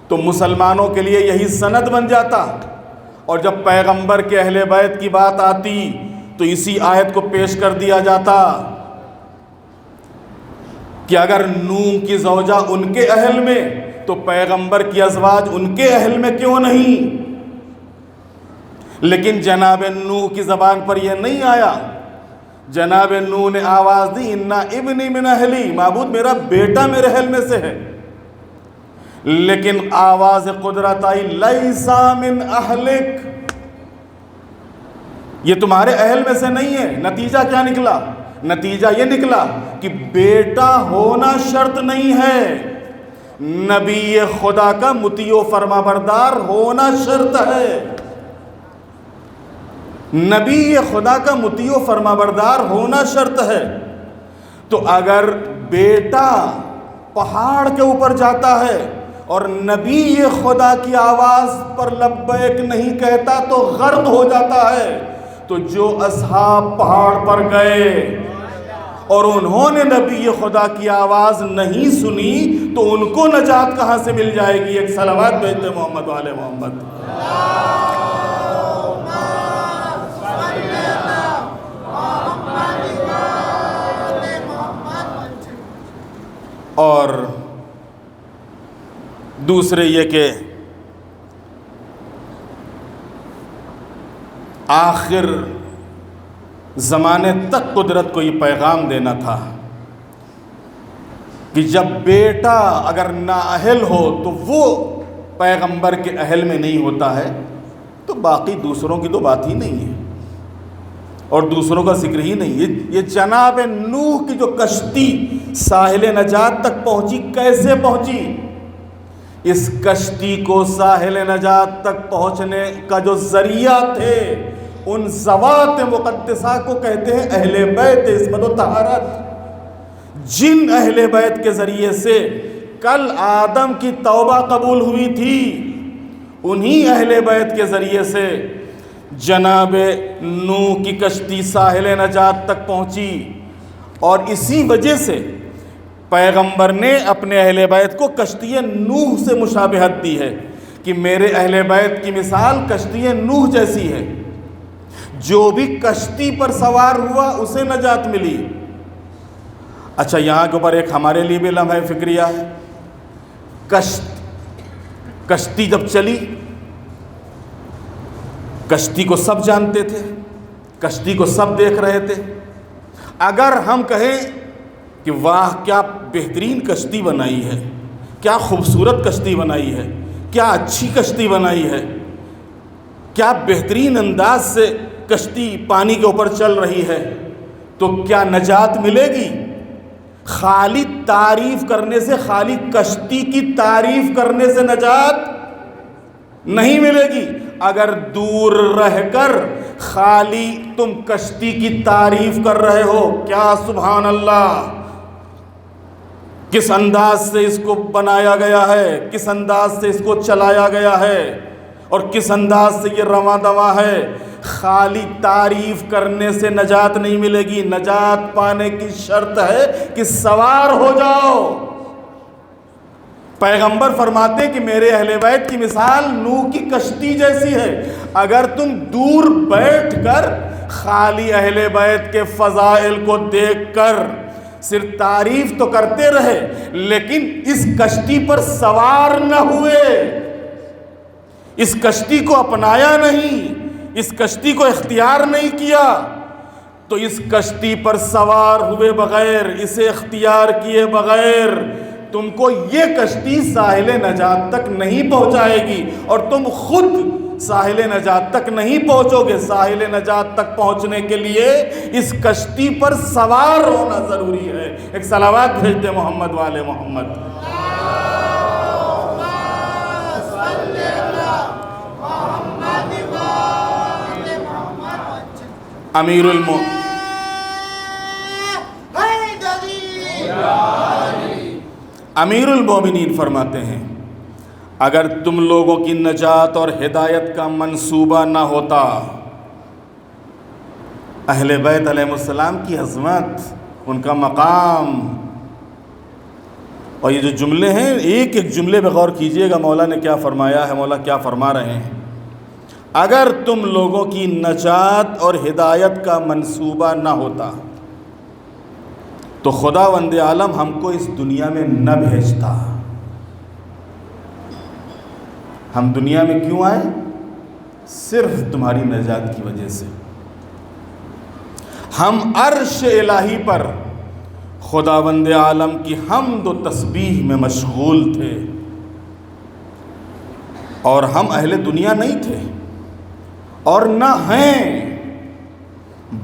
تو مسلمانوں کے لیے یہی سند بن جاتا، اور جب پیغمبر کے اہل بیت کی بات آتی تو اسی آیت کو پیش کر دیا جاتا کہ اگر نوح کی زوجہ ان کے اہل میں تو پیغمبر کی ازواج ان کے اہل میں کیوں نہیں؟ لیکن جناب نوح کی زبان پر یہ نہیں آیا۔ جناب نوح نے آواز دی انا ابنی من اہلی، معبود میرا بیٹا میرے اہل میں سے ہے، لیکن آواز قدرت آئی لیسا من اہلک، یہ تمہارے اہل میں سے نہیں ہے۔ نتیجہ کیا نکلا؟ نتیجہ یہ نکلا کہ بیٹا ہونا شرط نہیں ہے، نبی خدا کا مطیع و فرما بردار ہونا شرط ہے۔ نبی خدا کا مطیع و فرما بردار ہونا شرط ہے۔ تو اگر بیٹا پہاڑ کے اوپر جاتا ہے اور نبی خدا کی آواز پر لبیک نہیں کہتا تو غرق ہو جاتا ہے، تو جو اصحاب پہاڑ پر گئے اور انہوں نے نبی خدا کی آواز نہیں سنی تو ان کو نجات کہاں سے مل جائے گی؟ ایک صلوات بھیجتے محمد والے محمد۔ اور دوسرے یہ کہ آخر زمانے تک قدرت کو یہ پیغام دینا تھا کہ جب بیٹا اگر نااہل ہو تو وہ پیغمبر کے اہل میں نہیں ہوتا ہے تو باقی دوسروں کی تو بات ہی نہیں ہے اور دوسروں کا ذکر ہی نہیں۔ یہ جناب نوح کی جو کشتی ساحل نجات تک پہنچی، کیسے پہنچی؟ اس کشتی کو ساحل نجات تک پہنچنے کا جو ذریعہ تھے ان ذوات مقدسہ کو کہتے ہیں اہل بیت عصمت و طہارت، جن اہل بیت کے ذریعے سے کل آدم کی توبہ قبول ہوئی تھی، انہی اہل بیت کے ذریعے سے جناب نوح کی کشتی ساحل نجات تک پہنچی، اور اسی وجہ سے پیغمبر نے اپنے اہل بیت کو کشتی نوح سے مشابہت دی ہے کہ میرے اہل بیت کی مثال کشتی نوح جیسی ہے، جو بھی کشتی پر سوار ہوا اسے نجات ملی۔ اچھا یہاں کے اوپر ایک ہمارے لیے بھی لمحہ فکریہ ہے۔ کشتی جب چلی، کشتی کو سب جانتے تھے، کشتی کو سب دیکھ رہے تھے۔ اگر ہم کہیں کہ واہ کیا بہترین کشتی بنائی ہے، کیا خوبصورت کشتی بنائی ہے، کیا اچھی کشتی بنائی ہے، کیا بہترین انداز سے کشتی پانی کے اوپر چل رہی ہے، تو کیا نجات ملے گی؟ خالی تعریف کرنے سے، خالی کشتی کی تعریف کرنے سے نجات نہیں ملے گی اگر دور رہ کر خالی تم کشتی کی تعریف کر رہے ہو. کیا سبحان اللہ، کس انداز سے اس کو بنایا گیا ہے، کس انداز سے اس کو چلایا گیا ہے، اور کس انداز سے یہ رواں دواں ہے. خالی تعریف کرنے سے نجات نہیں ملے گی. نجات پانے کی شرط ہے کہ سوار ہو جاؤ. پیغمبر فرماتے کہ میرے اہل بیت کی مثال نوح کی کشتی جیسی ہے. اگر تم دور بیٹھ کر خالی اہل بیت کے فضائل کو دیکھ کر صرف تعریف تو کرتے رہے لیکن اس کشتی پر سوار نہ ہوئے، اس کشتی کو اپنایا نہیں، اس کشتی کو اختیار نہیں کیا، تو اس کشتی پر سوار ہوئے بغیر، اسے اختیار کیے بغیر تم کو یہ کشتی ساحل نجات تک نہیں پہنچائے گی، اور تم خود ساحل نجات تک نہیں پہنچو گے. ساحل نجات تک پہنچنے کے لیے اس کشتی پر سوار ہونا ضروری ہے. ایک صلوات بھیجتے محمد والے محمد. امیر المومنین فرماتے ہیں اگر تم لوگوں کی نجات اور ہدایت کا منصوبہ نہ ہوتا، اہل بیت علیہ السلام کی عظمت، ان کا مقام، اور یہ جو جملے ہیں ایک ایک جملے پہ غور کیجئے گا مولا نے کیا فرمایا ہے، مولا کیا فرما رہے ہیں. اگر تم لوگوں کی نجات اور ہدایت کا منصوبہ نہ ہوتا تو خداوند عالم ہم کو اس دنیا میں نہ بھیجتا. ہم دنیا میں کیوں آئے؟ صرف تمہاری نجات کی وجہ سے. ہم عرش الہی پر خداوند عالم کی حمد و تسبیح میں مشغول تھے، اور ہم اہل دنیا نہیں تھے اور نہ ہیں،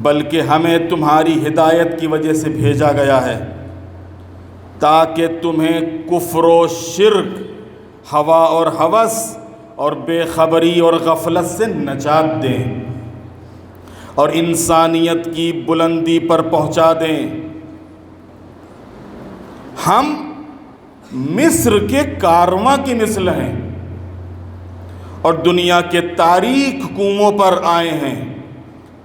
بلکہ ہمیں تمہاری ہدایت کی وجہ سے بھیجا گیا ہے تاکہ تمہیں کفر و شرک، ہوا اور ہوس اور بے خبری اور غفلت سے نجات دیں اور انسانیت کی بلندی پر پہنچا دیں. ہم مصر کے کارواں کی مثل ہیں اور دنیا کے تاریک کنووں پر آئے ہیں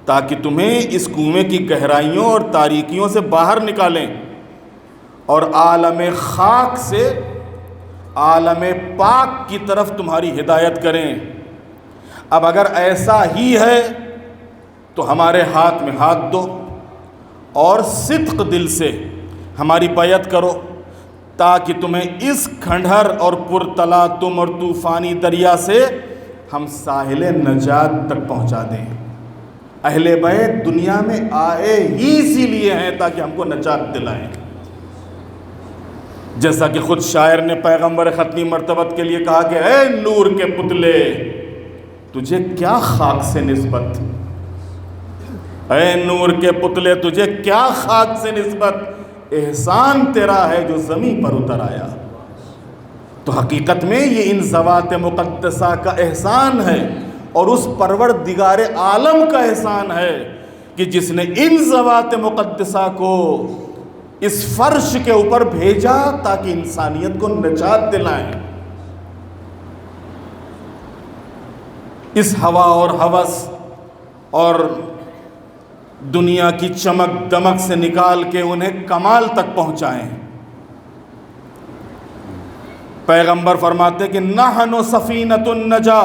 تاکہ تمہیں اس کنویں کی گہرائیوں اور تاریکیوں سے باہر نکالیں اور عالم خاک سے عالم پاک کی طرف تمہاری ہدایت کریں. اب اگر ایسا ہی ہے تو ہمارے ہاتھ میں ہاتھ دو اور صدق دل سے ہماری بیعت کرو تاکہ تمہیں اس کھنڈہر اور پرتلا تم اور طوفانی دریا سے ہم ساحل نجات تک پہنچا دیں. اہل بیت دنیا میں آئے ہی اسی لیے ہیں تاکہ ہم کو نجات دلائیں. جیسا کہ خود شاعر نے پیغمبر ختمی مرتبت کے لیے کہا کہ اے نور کے پتلے تجھے کیا خاک سے نسبت، اے نور کے پتلے تجھے کیا خاک سے نسبت، احسان تیرا ہے جو زمین پر اتر آیا. تو حقیقت میں یہ ان ذوات مقدسہ کا احسان ہے اور اس پروردگار عالم کا احسان ہے کہ جس نے ان ذوات مقدسہ کو اس فرش کے اوپر بھیجا تاکہ انسانیت کو نجات دلائیں. اس ہوا اور ہوس اور دنیا کی چمک دمک سے نکال کے انہیں کمال تک پہنچائیں. پیغمبر فرماتے کہ نحن سفینۃ النجا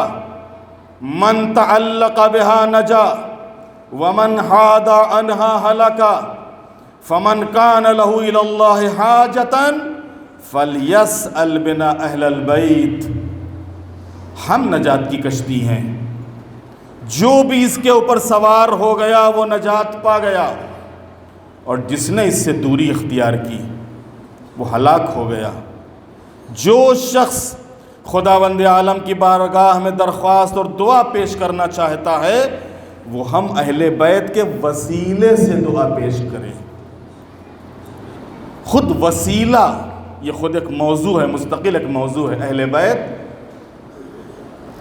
من تعلق بها نجا ومن حاد عنها ہلکا فمن كان له الى الله حاجة فليسأل بنا اہل البیت. ہم نجات کی کشتی ہیں، جو بھی اس کے اوپر سوار ہو گیا وہ نجات پا گیا، اور جس نے اس سے دوری اختیار کی وہ ہلاک ہو گیا. جو شخص خداوند عالم کی بارگاہ میں درخواست اور دعا پیش کرنا چاہتا ہے وہ ہم اہل بیت کے وسیلے سے دعا پیش کرے. خود وسیلہ یہ خود ایک موضوع ہے، مستقل ایک موضوع ہے. اہل بیت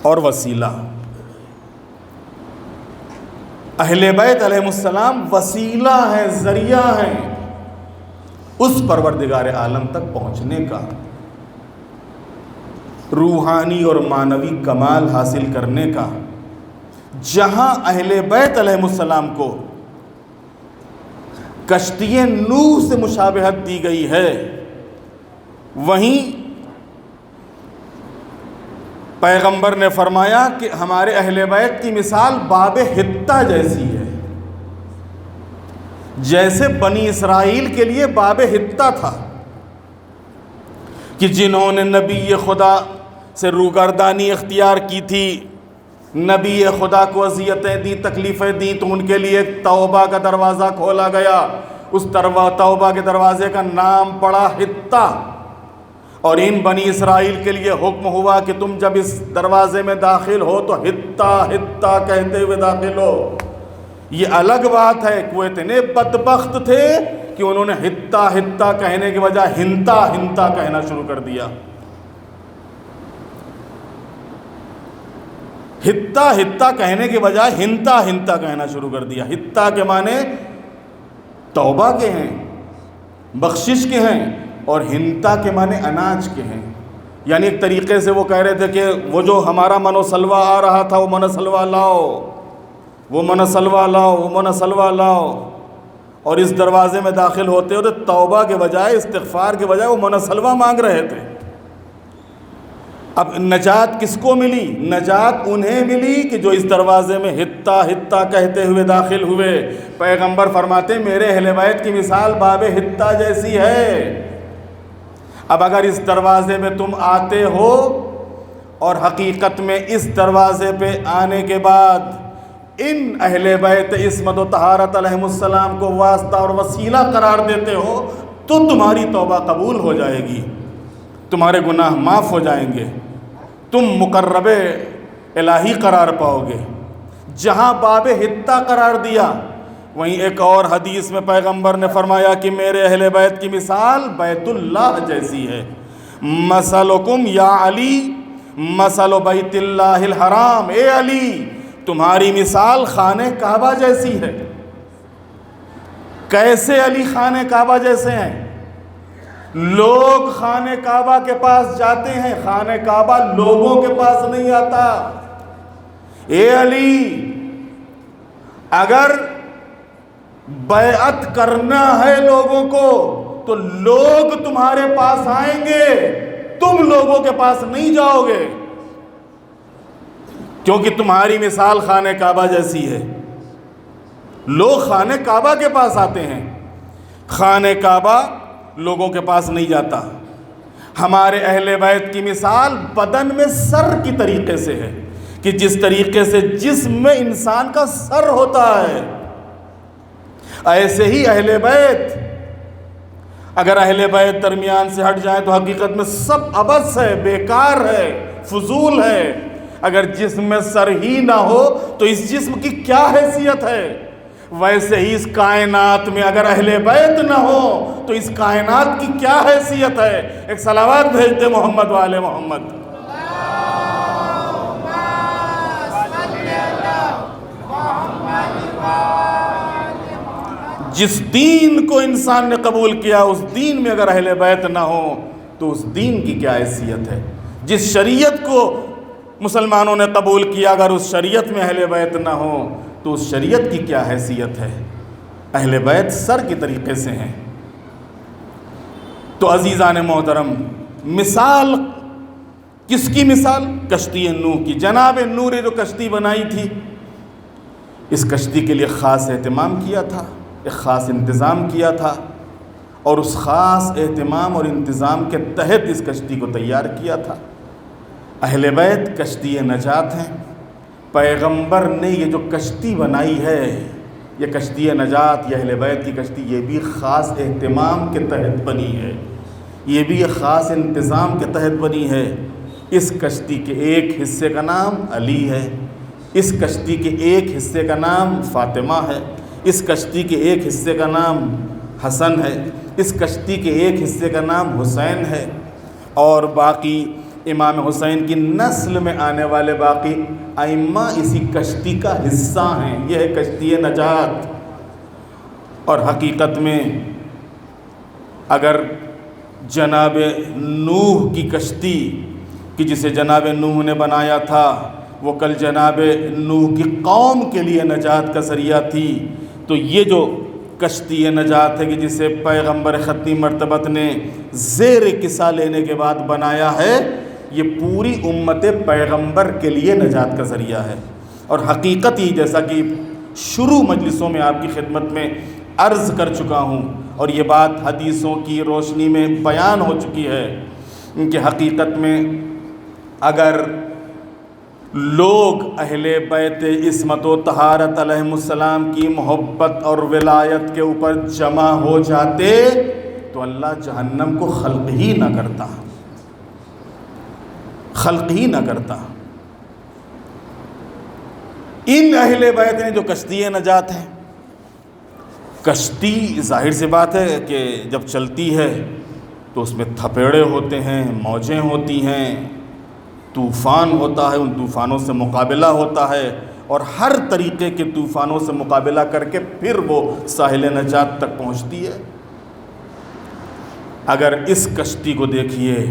اور وسیلہ۔ اہل بیت علیہ السلام وسیلہ ہیں، ذریعہ ہیں اس پروردگار عالم تک پہنچنے کا، روحانی اور معنوی کمال حاصل کرنے کا۔ جہاں اہل بیت علیہ السلام کو کشتی نوح سے مشابہت دی گئی ہے، وہیں پیغمبر نے فرمایا کہ ہمارے اہل بیت کی مثال باب حتہ جیسی ہے، جیسے بنی اسرائیل کے لیے باب حتہ تھا کہ جنہوں نے نبی خدا سے روگردانی اختیار کی تھی، نبی خدا کو اذیتیں دی، تکلیفیں دی، تو ان کے لیے توبہ کا دروازہ کھولا گیا۔ اس توبہ کے دروازے کا نام پڑا حتہ، اور ان بنی اسرائیل کے لیے حکم ہوا کہ تم جب اس دروازے میں داخل ہو تو حتہ حتہ کہتے ہوئے داخل ہو۔ یہ الگ بات ہے کہ وہ اتنے بدبخت تھے کہ انہوں نے حتہ حتہ کہنے کے بجائے ہنتا ہنتا کہنا شروع کر دیا۔ حتہ حتہ کہنے کے بجائے ہنتا ہنتا کہنا شروع کر دیا۔ حتہ کے معنی توبہ کے ہیں، بخشش کے ہیں، اور ہنتا کے معنی اناج کے ہیں۔ یعنی ایک طریقے سے وہ کہہ رہے تھے کہ وہ جو ہمارا من و سلوہ آ رہا تھا، وہ من و سلوہ لاؤ، وہ من و سلوہ لاؤ، وہ من و سلوہ لاؤ۔ اور اس دروازے میں داخل ہوتے ہوتے توبہ کے بجائے، استغفار کے بجائے وہ من و سلوہ مانگ رہے تھے۔ اب نجات کس کو ملی؟ نجات انہیں ملی کہ جو اس دروازے میں حتہ حتہ کہتے ہوئے داخل ہوئے۔ پیغمبر فرماتے میرے اہل بیت کی مثال باب حتہ جیسی ہے۔ اب اگر اس دروازے میں تم آتے ہو اور حقیقت میں اس دروازے پہ آنے کے بعد ان اہل بیت عصمت و طہارت علیہ السلام کو واسطہ اور وسیلہ قرار دیتے ہو تو تمہاری توبہ قبول ہو جائے گی، تمہارے گناہ معاف ہو جائیں گے، تم مقرب الہی قرار پاؤ گے۔ جہاں باب حتہ قرار دیا، وہیں ایک اور حدیث میں پیغمبر نے فرمایا کہ میرے اہل بیت کی مثال بیت اللہ جیسی ہے۔ مثلکم یا علی مثل بیت اللہ الحرام، اے علی تمہاری مثال خانہ کعبہ جیسی ہے۔ کیسے علی خانہ کعبہ جیسے ہیں؟ لوگ خانہ کعبہ کے پاس جاتے ہیں، خانہ کعبہ لوگوں کے پاس نہیں آتا۔ اے علی اگر بیعت کرنا ہے لوگوں کو تو لوگ تمہارے پاس آئیں گے، تم لوگوں کے پاس نہیں جاؤ گے، کیونکہ تمہاری مثال خانہ کعبہ جیسی ہے۔ لوگ خانہ کعبہ کے پاس آتے ہیں، خانہ کعبہ لوگوں کے پاس نہیں جاتا۔ ہمارے اہل بیت کی مثال بدن میں سر کی طریقے سے ہے کہ جس طریقے سے جسم میں انسان کا سر ہوتا ہے، ایسے ہی اہل بیت، اگر اہل بیت درمیان سے ہٹ جائیں تو حقیقت میں سب عبث ہے، بیکار ہے، فضول ہے۔ اگر جسم میں سر ہی نہ ہو تو اس جسم کی کیا حیثیت ہے؟ ویسے ہی اس کائنات میں اگر اہل بیت نہ ہو تو اس کائنات کی کیا حیثیت ہے؟ ایک صلوات بھیجتے محمد والے محمد۔ جس دین کو انسان نے قبول کیا اس دین میں اگر اہل بیت نہ ہو تو اس دین کی کیا حیثیت ہے؟ جس شریعت کو مسلمانوں نے قبول کیا اگر اس شریعت میں اہل بیت نہ ہو تو اس شریعت کی کیا حیثیت ہے؟ اہل بیت سر کی طریقے سے ہیں۔ تو عزیزان محترم، مثال کس کی مثال؟ کشتی نوح کی۔ جناب نوح نے جو کشتی بنائی تھی، اس کشتی کے لیے خاص اہتمام کیا تھا، ایک خاص انتظام کیا تھا، اور اس خاص اہتمام اور انتظام کے تحت اس کشتی کو تیار کیا تھا۔ اہل بیت کشتی نجات ہیں۔ پیغمبر نے یہ جو کشتی بنائی ہے، یہ کشتی نجات، یہ اہل بیت کی کشتی، یہ بھی خاص اہتمام کے تحت بنی ہے، یہ بھی ایک خاص انتظام کے تحت بنی ہے۔ اس کشتی کے ایک حصے کا نام علی ہے، اس کشتی کے ایک حصے کا نام فاطمہ ہے، اس کشتی کے ایک حصے کا نام حسن ہے، اس کشتی کے ایک حصے کا نام حسین ہے، اور باقی امام حسین کی نسل میں آنے والے باقی ائمہ اسی کشتی کا حصہ ہیں. یہ ہے کشتی نجات. اور حقیقت میں اگر جناب نوح کی کشتی کہ جسے جناب نوح نے بنایا تھا وہ کل جناب نوح کی قوم کے لیے نجات کا ذریعہ تھی، تو یہ جو کشتی نجات ہے کہ جسے پیغمبر ختمی مرتبت نے زیر کسا لینے کے بعد بنایا ہے، یہ پوری امت پیغمبر کے لیے نجات کا ذریعہ ہے. اور حقیقت ہی جیسا کہ شروع مجلسوں میں آپ کی خدمت میں عرض کر چکا ہوں اور یہ بات حدیثوں کی روشنی میں بیان ہو چکی ہے کہ حقیقت میں اگر لوگ اہل بیت عصمت و طہارت علیہم السلام کی محبت اور ولایت کے اوپر جمع ہو جاتے تو اللہ جہنم کو خلق ہی نہ کرتا، خلق ہی نہ کرتا. ان اہل بیت نے جو کشتی نجات ہے، کشتی ظاہر سی بات ہے کہ جب چلتی ہے تو اس میں تھپیڑے ہوتے ہیں، موجیں ہوتی ہیں، طوفان ہوتا ہے، ان طوفانوں سے مقابلہ ہوتا ہے اور ہر طریقے کے طوفانوں سے مقابلہ کر کے پھر وہ ساحل نجات تک پہنچتی ہے. اگر اس کشتی کو دیکھیے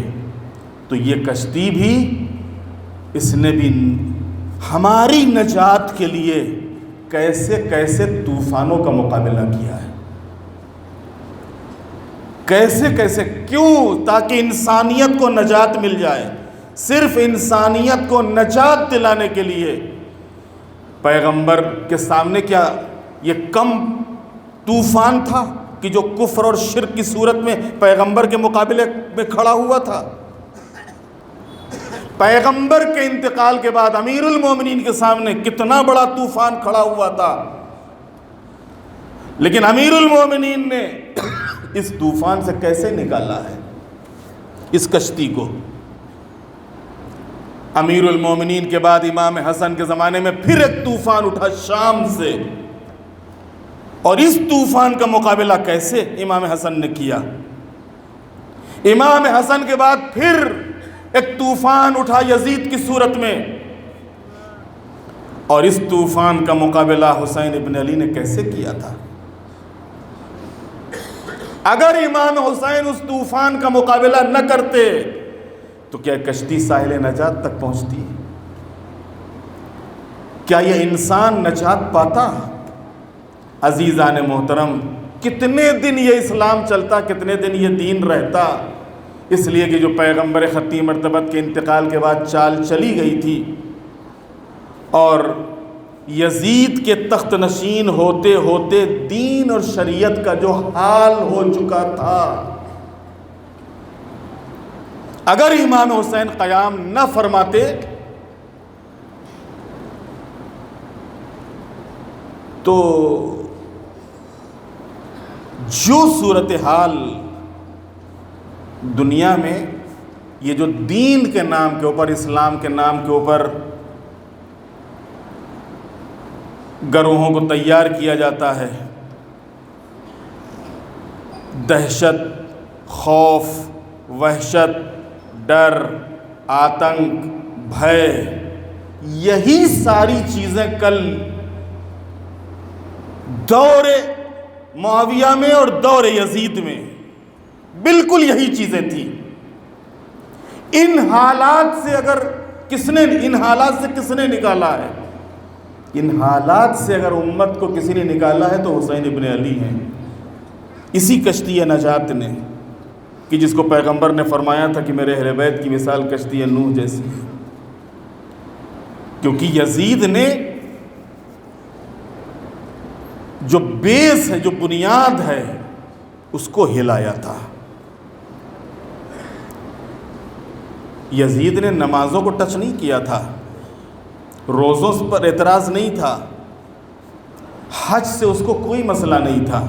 تو یہ کشتی بھی اس نے بھی ہماری نجات کے لیے کیسے کیسے طوفانوں کا مقابلہ کیا ہے، کیسے کیسے، کیوں؟ تاکہ انسانیت کو نجات مل جائے. صرف انسانیت کو نجات دلانے کے لیے پیغمبر کے سامنے کیا یہ کم طوفان تھا کہ جو کفر اور شرک کی صورت میں پیغمبر کے مقابلے میں کھڑا ہوا تھا؟ پیغمبر کے انتقال کے بعد امیر المومنین کے سامنے کتنا بڑا طوفان کھڑا ہوا تھا، لیکن امیر المومنین نے اس طوفان سے کیسے نکالا ہے اس کشتی کو؟ امیر المومنین کے بعد امام حسن کے زمانے میں پھر ایک طوفان اٹھا شام سے، اور اس طوفان کا مقابلہ کیسے امام حسن نے کیا؟ امام حسن کے بعد پھر ایک طوفان اٹھا یزید کی صورت میں، اور اس طوفان کا مقابلہ حسین ابن علی نے کیسے کیا تھا؟ اگر امام حسین اس طوفان کا مقابلہ نہ کرتے تو کیا کشتی ساحل نجات تک پہنچتی؟ کیا یہ انسان نجات پاتا؟ عزیزان محترم، کتنے دن یہ اسلام چلتا، کتنے دن یہ دین رہتا؟ اس لیے کہ جو پیغمبر ختمی مرتبت کے انتقال کے بعد چال چلی گئی تھی اور یزید کے تخت نشین ہوتے ہوتے دین اور شریعت کا جو حال ہو چکا تھا، اگر امام حسین قیام نہ فرماتے تو جو صورتحال دنیا میں یہ جو دین کے نام کے اوپر، اسلام کے نام کے اوپر گروہوں کو تیار کیا جاتا ہے، دہشت، خوف، وحشت، ڈر، آتنک، بھے، یہی ساری چیزیں کل دور معاویہ میں اور دور یزید میں بالکل یہی چیزیں تھیں. ان حالات سے ان حالات سے کس نے نکالا ہے؟ ان حالات سے اگر امت کو کسی نے نکالا ہے تو حسین ابن علی ہیں. اسی کشتی نجات نے، کہ جس کو پیغمبر نے فرمایا تھا کہ میرے اہل بیت کی مثال کشتی نوح جیسی ہے، کیونکہ یزید نے جو بیس ہے، جو بنیاد ہے، اس کو ہلایا تھا. یزید نے نمازوں کو ٹچ نہیں کیا تھا، روزوں پر اعتراض نہیں تھا، حج سے اس کو کوئی مسئلہ نہیں تھا.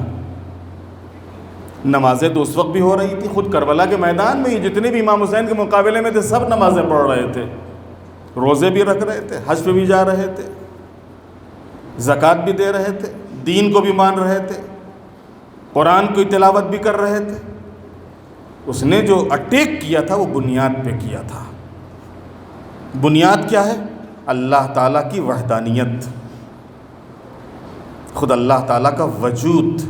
نمازیں تو اس وقت بھی ہو رہی تھی، خود کربلا کے میدان میں ہی جتنے بھی امام حسین کے مقابلے میں تھے سب نمازیں پڑھ رہے تھے، روزے بھی رکھ رہے تھے، حج پہ بھی جا رہے تھے، زکوٰۃ بھی دے رہے تھے، دین کو بھی مان رہے تھے، قرآن کی تلاوت بھی کر رہے تھے. اس نے جو اٹیک کیا تھا وہ بنیاد پہ کیا تھا. بنیاد کیا ہے؟ اللہ تعالیٰ کی وحدانیت، خود اللہ تعالیٰ کا وجود۔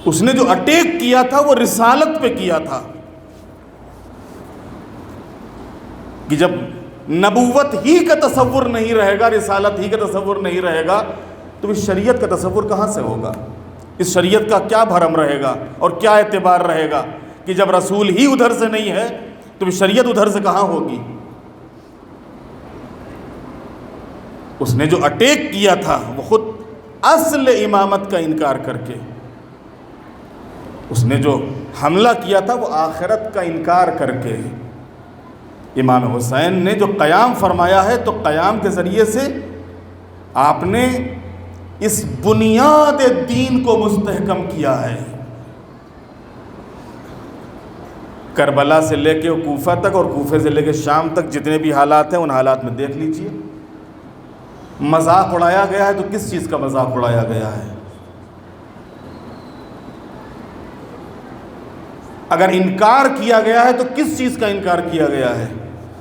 اس نے جو اٹیک کیا تھا وہ رسالت پہ کیا تھا، کہ جب نبوت ہی کا تصور نہیں رہے گا، رسالت ہی کا تصور نہیں رہے گا، تو اس شریعت کا تصور کہاں سے ہوگا؟ اس شریعت کا کیا بھرم رہے گا اور کیا اعتبار رہے گا کہ جب رسول ہی ادھر سے نہیں ہے تو شریعت ادھر سے کہاں ہوگی؟ اس نے جو اٹیک کیا تھا وہ خود اصل امامت کا انکار کر کے، اس نے جو حملہ کیا تھا وہ آخرت کا انکار کر کے۔ امام حسین نے جو قیام فرمایا ہے تو قیام کے ذریعے سے آپ نے اس بنیاد دین کو مستحکم کیا ہے۔ کربلا سے لے کے کوفہ تک اور کوفے سے لے کے شام تک جتنے بھی حالات ہیں ان حالات میں دیکھ لیجئے، مذاق اڑایا گیا ہے تو کس چیز کا مذاق اڑایا گیا ہے؟ اگر انکار کیا گیا ہے تو کس چیز کا انکار کیا گیا ہے؟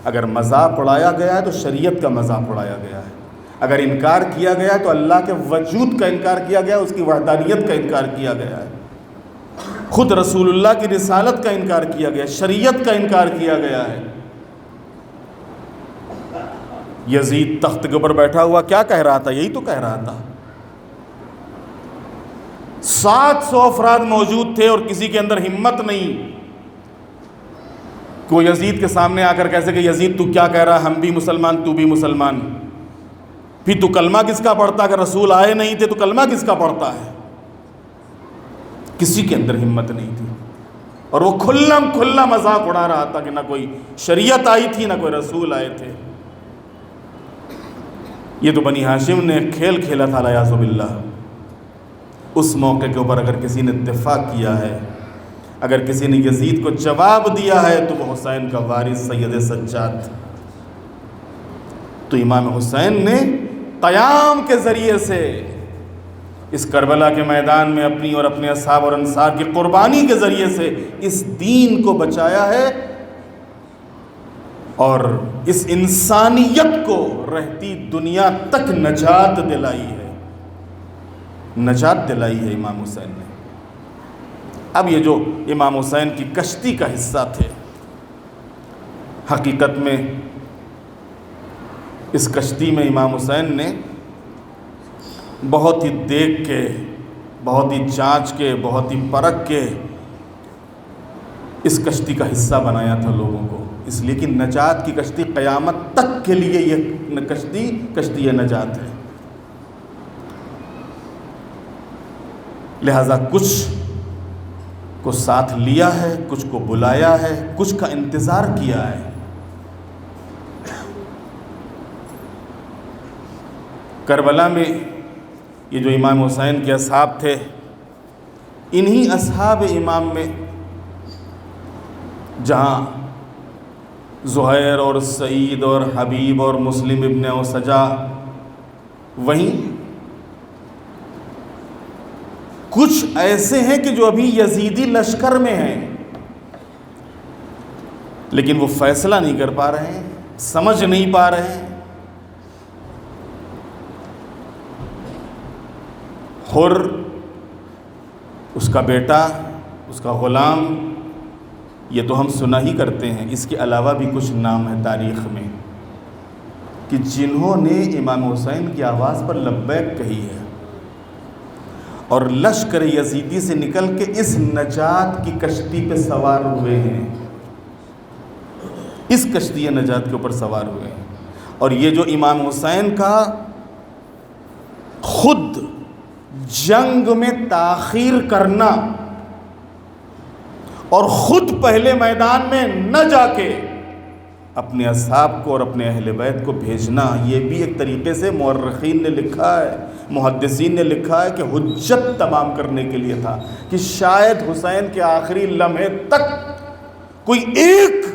اگر مذاق اڑایا گیا ہے تو شریعت کا مذاق اڑایا گیا ہے، اگر انکار کیا گیا ہے تو اللہ کے وجود کا انکار کیا گیا ہے، اس کی وحدانیت کا انکار کیا گیا ہے، خود رسول اللہ کی رسالت کا انکار کیا گیا، شریعت کا انکار کیا گیا ہے۔ یزید تخت کے اوپر بیٹھا ہوا کیا کہہ رہا تھا؟ یہی تو کہہ رہا تھا۔ 700 افراد موجود تھے اور کسی کے اندر ہمت نہیں کہ وہ یزید کے سامنے آ کر کیسے کہ یزید تو کیا کہہ رہا ہے؟ ہم بھی مسلمان، تو بھی مسلمان، پھر تو کلمہ کس کا پڑھتا؟ اگر رسول آئے نہیں تھے تو کلمہ کس کا پڑھتا ہے؟ کسی کے اندر ہمت نہیں تھی، اور وہ کھلا مذاق اڑا رہا تھا کہ نہ کوئی شریعت آئی تھی نہ کوئی رسول آئے تھے۔ یہ تو بنی ہاشم نے کھیل کھیلا تھا الیاذ باللہ۔ اس موقع کے اوپر اگر کسی نے اتفاق کیا ہے، اگر کسی نے یزید کو جواب دیا ہے تو وہ حسین کا وارث سید سجاد۔ تو امام حسین نے قیام کے ذریعے سے اس کربلا کے میدان میں اپنی اور اپنے اصحاب اور انصار کی قربانی کے ذریعے سے اس دین کو بچایا ہے اور اس انسانیت کو رہتی دنیا تک نجات دلائی ہے، نجات دلائی ہے امام حسین نے۔ اب یہ جو امام حسین کی کشتی کا حصہ تھے، حقیقت میں اس کشتی میں امام حسین نے بہت ہی دیکھ کے، بہت ہی جانچ کے، بہت ہی پرکھ کے اس کشتی کا حصہ بنایا تھا لوگوں کو، اس لیے کہ نجات کی کشتی قیامت تک کے لیے یہ کشتی نجات ہے۔ لہذا کچھ کو ساتھ لیا ہے، کچھ کو بلایا ہے، کچھ کا انتظار کیا ہے۔ کربلا میں یہ جو امام حسین کے اصحاب تھے، انہی اصحاب امام میں جہاں زہیر اور سعید اور حبیب اور مسلم ابن اوسجا، وہیں کچھ ایسے ہیں کہ جو ابھی یزیدی لشکر میں ہیں، لیکن وہ فیصلہ نہیں کر پا رہے ہیں، سمجھ نہیں پا رہے ہیں۔ حر، اس کا بیٹا، اس کا غلام، یہ تو ہم سنا ہی کرتے ہیں، اس کے علاوہ بھی کچھ نام ہے تاریخ میں کہ جنہوں نے امام حسین کی آواز پر لبیک کہی ہے اور لشکر یزیدی سے نکل کے اس نجات کی کشتی پہ سوار ہوئے ہیں، اس کشتی نجات کے اوپر سوار ہوئے ہیں۔ اور یہ جو امام حسین کا خود جنگ میں تاخیر کرنا اور خود پہلے میدان میں نہ جا کے اپنے اصحاب کو اور اپنے اہل بیت کو بھیجنا، یہ بھی ایک طریقے سے مورخین نے لکھا ہے، محدثین نے لکھا ہے کہ حجت تمام کرنے کے لیے تھا، کہ شاید حسین کے آخری لمحے تک کوئی ایک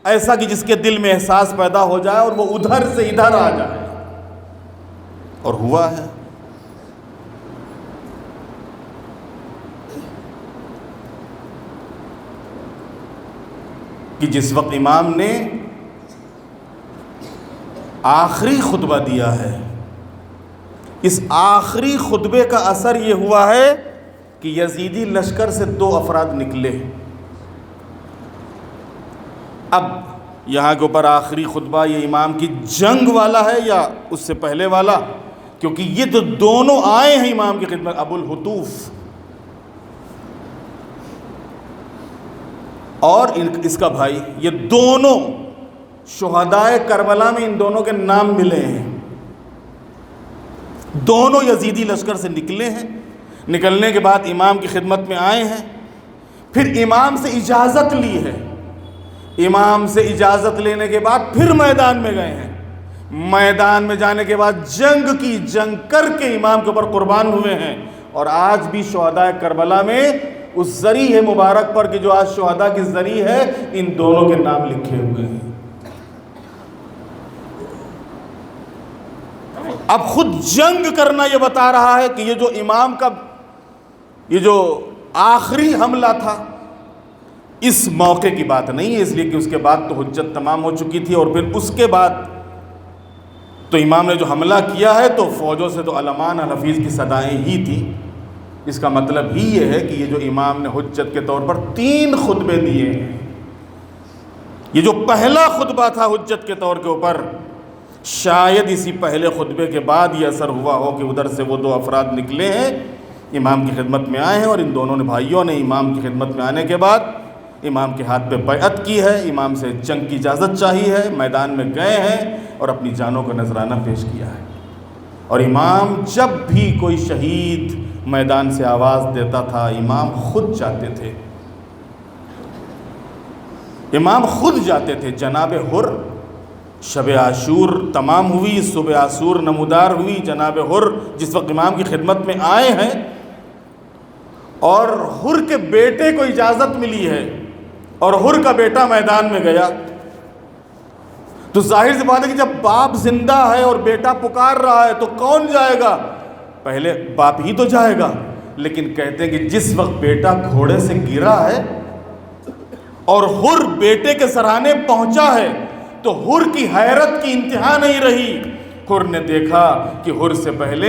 ایسا کہ جس کے دل میں احساس پیدا ہو جائے اور وہ ادھر سے ادھر آ جائے، اور ہوا ہے۔ کہ جس وقت امام نے آخری خطبہ دیا ہے، اس آخری خطبے کا اثر یہ ہوا ہے کہ یزیدی لشکر سے 2 افراد نکلے۔ اب یہاں کے اوپر آخری خطبہ یہ امام کی جنگ والا ہے یا اس سے پہلے والا؟ کیونکہ یہ تو دونوں آئے ہیں امام کی خدمت، ابو الحتوف اور اس کا بھائی، یہ دونوں شہدائے کربلا میں ان دونوں کے نام ملے ہیں۔ دونوں یزیدی لشکر سے نکلے ہیں، نکلنے کے بعد امام کی خدمت میں آئے ہیں، پھر امام سے اجازت لی ہے، امام سے اجازت لینے کے بعد پھر میدان میں گئے ہیں، میدان میں جانے کے بعد جنگ کی، جنگ کر کے امام کے اوپر قربان ہوئے ہیں۔ اور آج بھی شہدائے کربلا میں اس زری ہے مبارک پر کہ جو آج شہداء کی زری ہے، ان دونوں کے نام لکھے ہوئے ہیں۔ اب خود جنگ کرنا یہ بتا رہا ہے کہ یہ جو امام کا یہ جو آخری حملہ تھا اس موقع کی بات نہیں ہے، اس لیے کہ اس کے بعد تو حجت تمام ہو چکی تھی، اور پھر اس کے بعد تو امام نے جو حملہ کیا ہے تو فوجوں سے تو علمان الحفیظ کی صدائیں ہی تھی۔ اس کا مطلب ہی یہ ہے کہ یہ جو امام نے حجت کے طور پر 3 خطبے دیے ہیں، یہ جو پہلا خطبہ تھا حجت کے طور کے اوپر، شاید اسی پہلے خطبے کے بعد یہ اثر ہوا ہو کہ ادھر سے وہ 2 افراد نکلے ہیں، امام کی خدمت میں آئے ہیں، اور ان دونوں نے بھائیوں نے امام کی خدمت میں آنے کے بعد امام کے ہاتھ پہ بیعت کی ہے، امام سے جنگ کی اجازت چاہی ہے، میدان میں گئے ہیں اور اپنی جانوں کو نذرانہ پیش کیا ہے۔ اور امام جب بھی کوئی شہید میدان سے آواز دیتا تھا، امام خود جاتے تھے، امام خود جاتے تھے۔ جناب حر شب عاشور تمام ہوئی، صبح عاشور نمودار ہوئی، جناب حر جس وقت امام کی خدمت میں آئے ہیں اور حر کے بیٹے کو اجازت ملی ہے اور حر کا بیٹا میدان میں گیا، تو ظاہر سی بات ہے کہ جب باپ زندہ ہے اور بیٹا پکار رہا ہے تو کون جائے گا؟ پہلے باپ ہی تو جائے گا۔ لیکن کہتے ہیں کہ جس وقت بیٹا گھوڑے سے گرا ہے اور حر بیٹے کے سرانے پہنچا ہے تو حر کی حیرت کی انتہا نہیں رہی۔ حر نے دیکھا کہ حر سے پہلے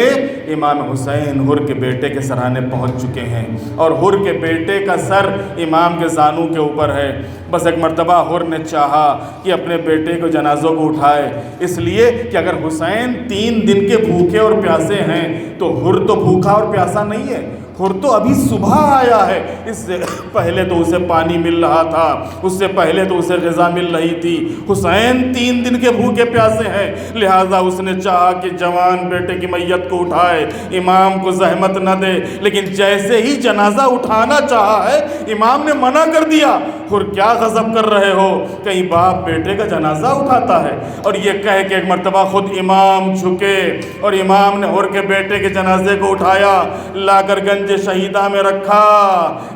امام حسین حر کے بیٹے کے سرانے پہنچ چکے ہیں اور حر کے بیٹے کا سر امام کے زانوں کے اوپر ہے۔ بس ایک مرتبہ حر نے چاہا کہ اپنے بیٹے کو جنازوں کو اٹھائے، اس لیے کہ اگر حسین 3 دن کے بھوکے اور پیاسے ہیں تو حر تو بھوکا اور پیاسا نہیں ہے، حر تو ابھی صبح آیا ہے، اس سے پہلے تو اسے پانی مل رہا تھا، اس سے پہلے تو اسے غذا مل رہی تھی۔ حسین 3 دن کے بھوکے پیاسے ہیں، لہٰذا اس نے چاہا کہ جوان بیٹے کی میت کو اٹھائے، امام کو زحمت نہ دے، لیکن جیسے ہی جنازہ اٹھانا چاہا ہے امام نے منع کر دیا۔ حر کیا غضب کر رہے ہو، کہیں باپ بیٹے کا جنازہ اٹھاتا ہے؟ اور یہ کہہ کہ ایک مرتبہ خود امام جھکے اور امام نے حر کے بیٹے کے جنازے کو اٹھایا، لا کر گنج شہیدہ میں رکھا۔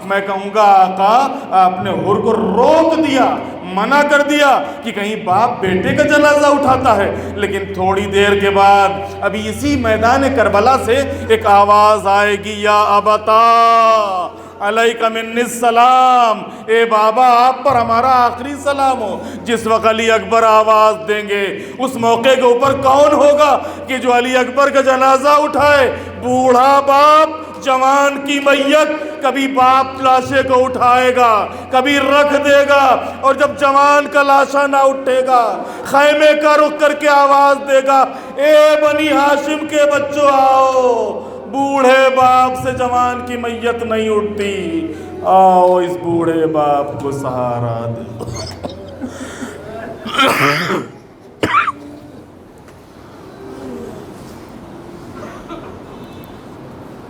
میں کہوں گا آقا آپ نے حر کو روک دیا، منع کر دیا کہ کہیں باپ بیٹے کا جنازہ اٹھاتا ہے، لیکن تھوڑی دیر کے بعد ابھی اسی میدان کربلا سے ایک آواز آئے گی، یا ابتا علیک منی السلام، اے بابا آپ پر ہمارا آخری سلام ہو۔ جس وقت علی اکبر آواز دیں گے اس موقع کے اوپر کون ہوگا کہ جو علی اکبر کا جنازہ اٹھائے؟ بوڑھا باپ جوان کی میت، کبھی باپ لاشے کو اٹھائے گا، کبھی رکھ دے گا، اور جب جوان کا لاشا نہ اٹھے گا خیمے کا رخ کر کے آواز دے گا، اے بنی ہاشم کے بچوں آؤ، بوڑھے باپ سے جوان کی میت نہیں اٹھتی، آؤ اس بوڑھے باپ کو سہارا دو۔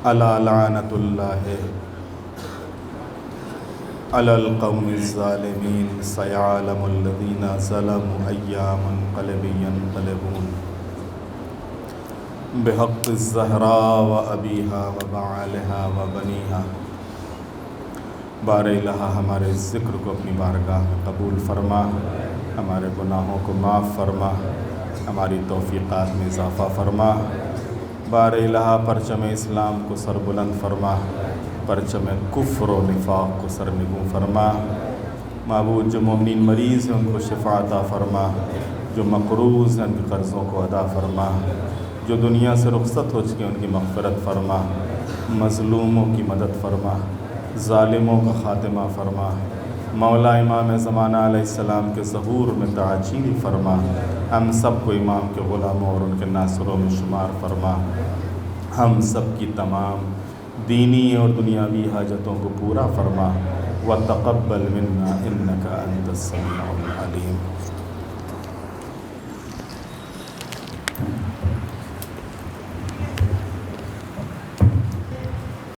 الا لعنت اللہ علی القوم الظالمین، سیعلم الذین ظلموا ای منقلب ینقلبون، بحق الزہراء و ابیہا و بعالہا و بنیہا۔ بار الہ ہمارے ذکر کو اپنی بارگاہ میں قبول فرما، ہمارے گناہوں کو معاف فرما، ہماری توفیقات میں اضافہ فرما۔ بار الہ پرچم اسلام کو سر بلند فرما، پرچم کفر و نفاق کو سر نگوں فرما۔ معبود جو مومنین مریض ہیں ان کو شفا عطا فرما، جو مقروض ہیں ان کے قرضوں کو ادا فرما، جو دنیا سے رخصت ہو چکے ان کی مغفرت فرما، مظلوموں کی مدد فرما، ظالموں کا خاتمہ فرما، مولا امام زمانہ علیہ السلام کے ظہور میں تعجیل فرما، ہم سب کو امام کے غلاموں اور ان کے ناصروں میں شمار فرما، ہم سب کی تمام دینی اور دنیاوی حاجتوں کو پورا فرما، وتقبل منا انک انت السمیع العلیم۔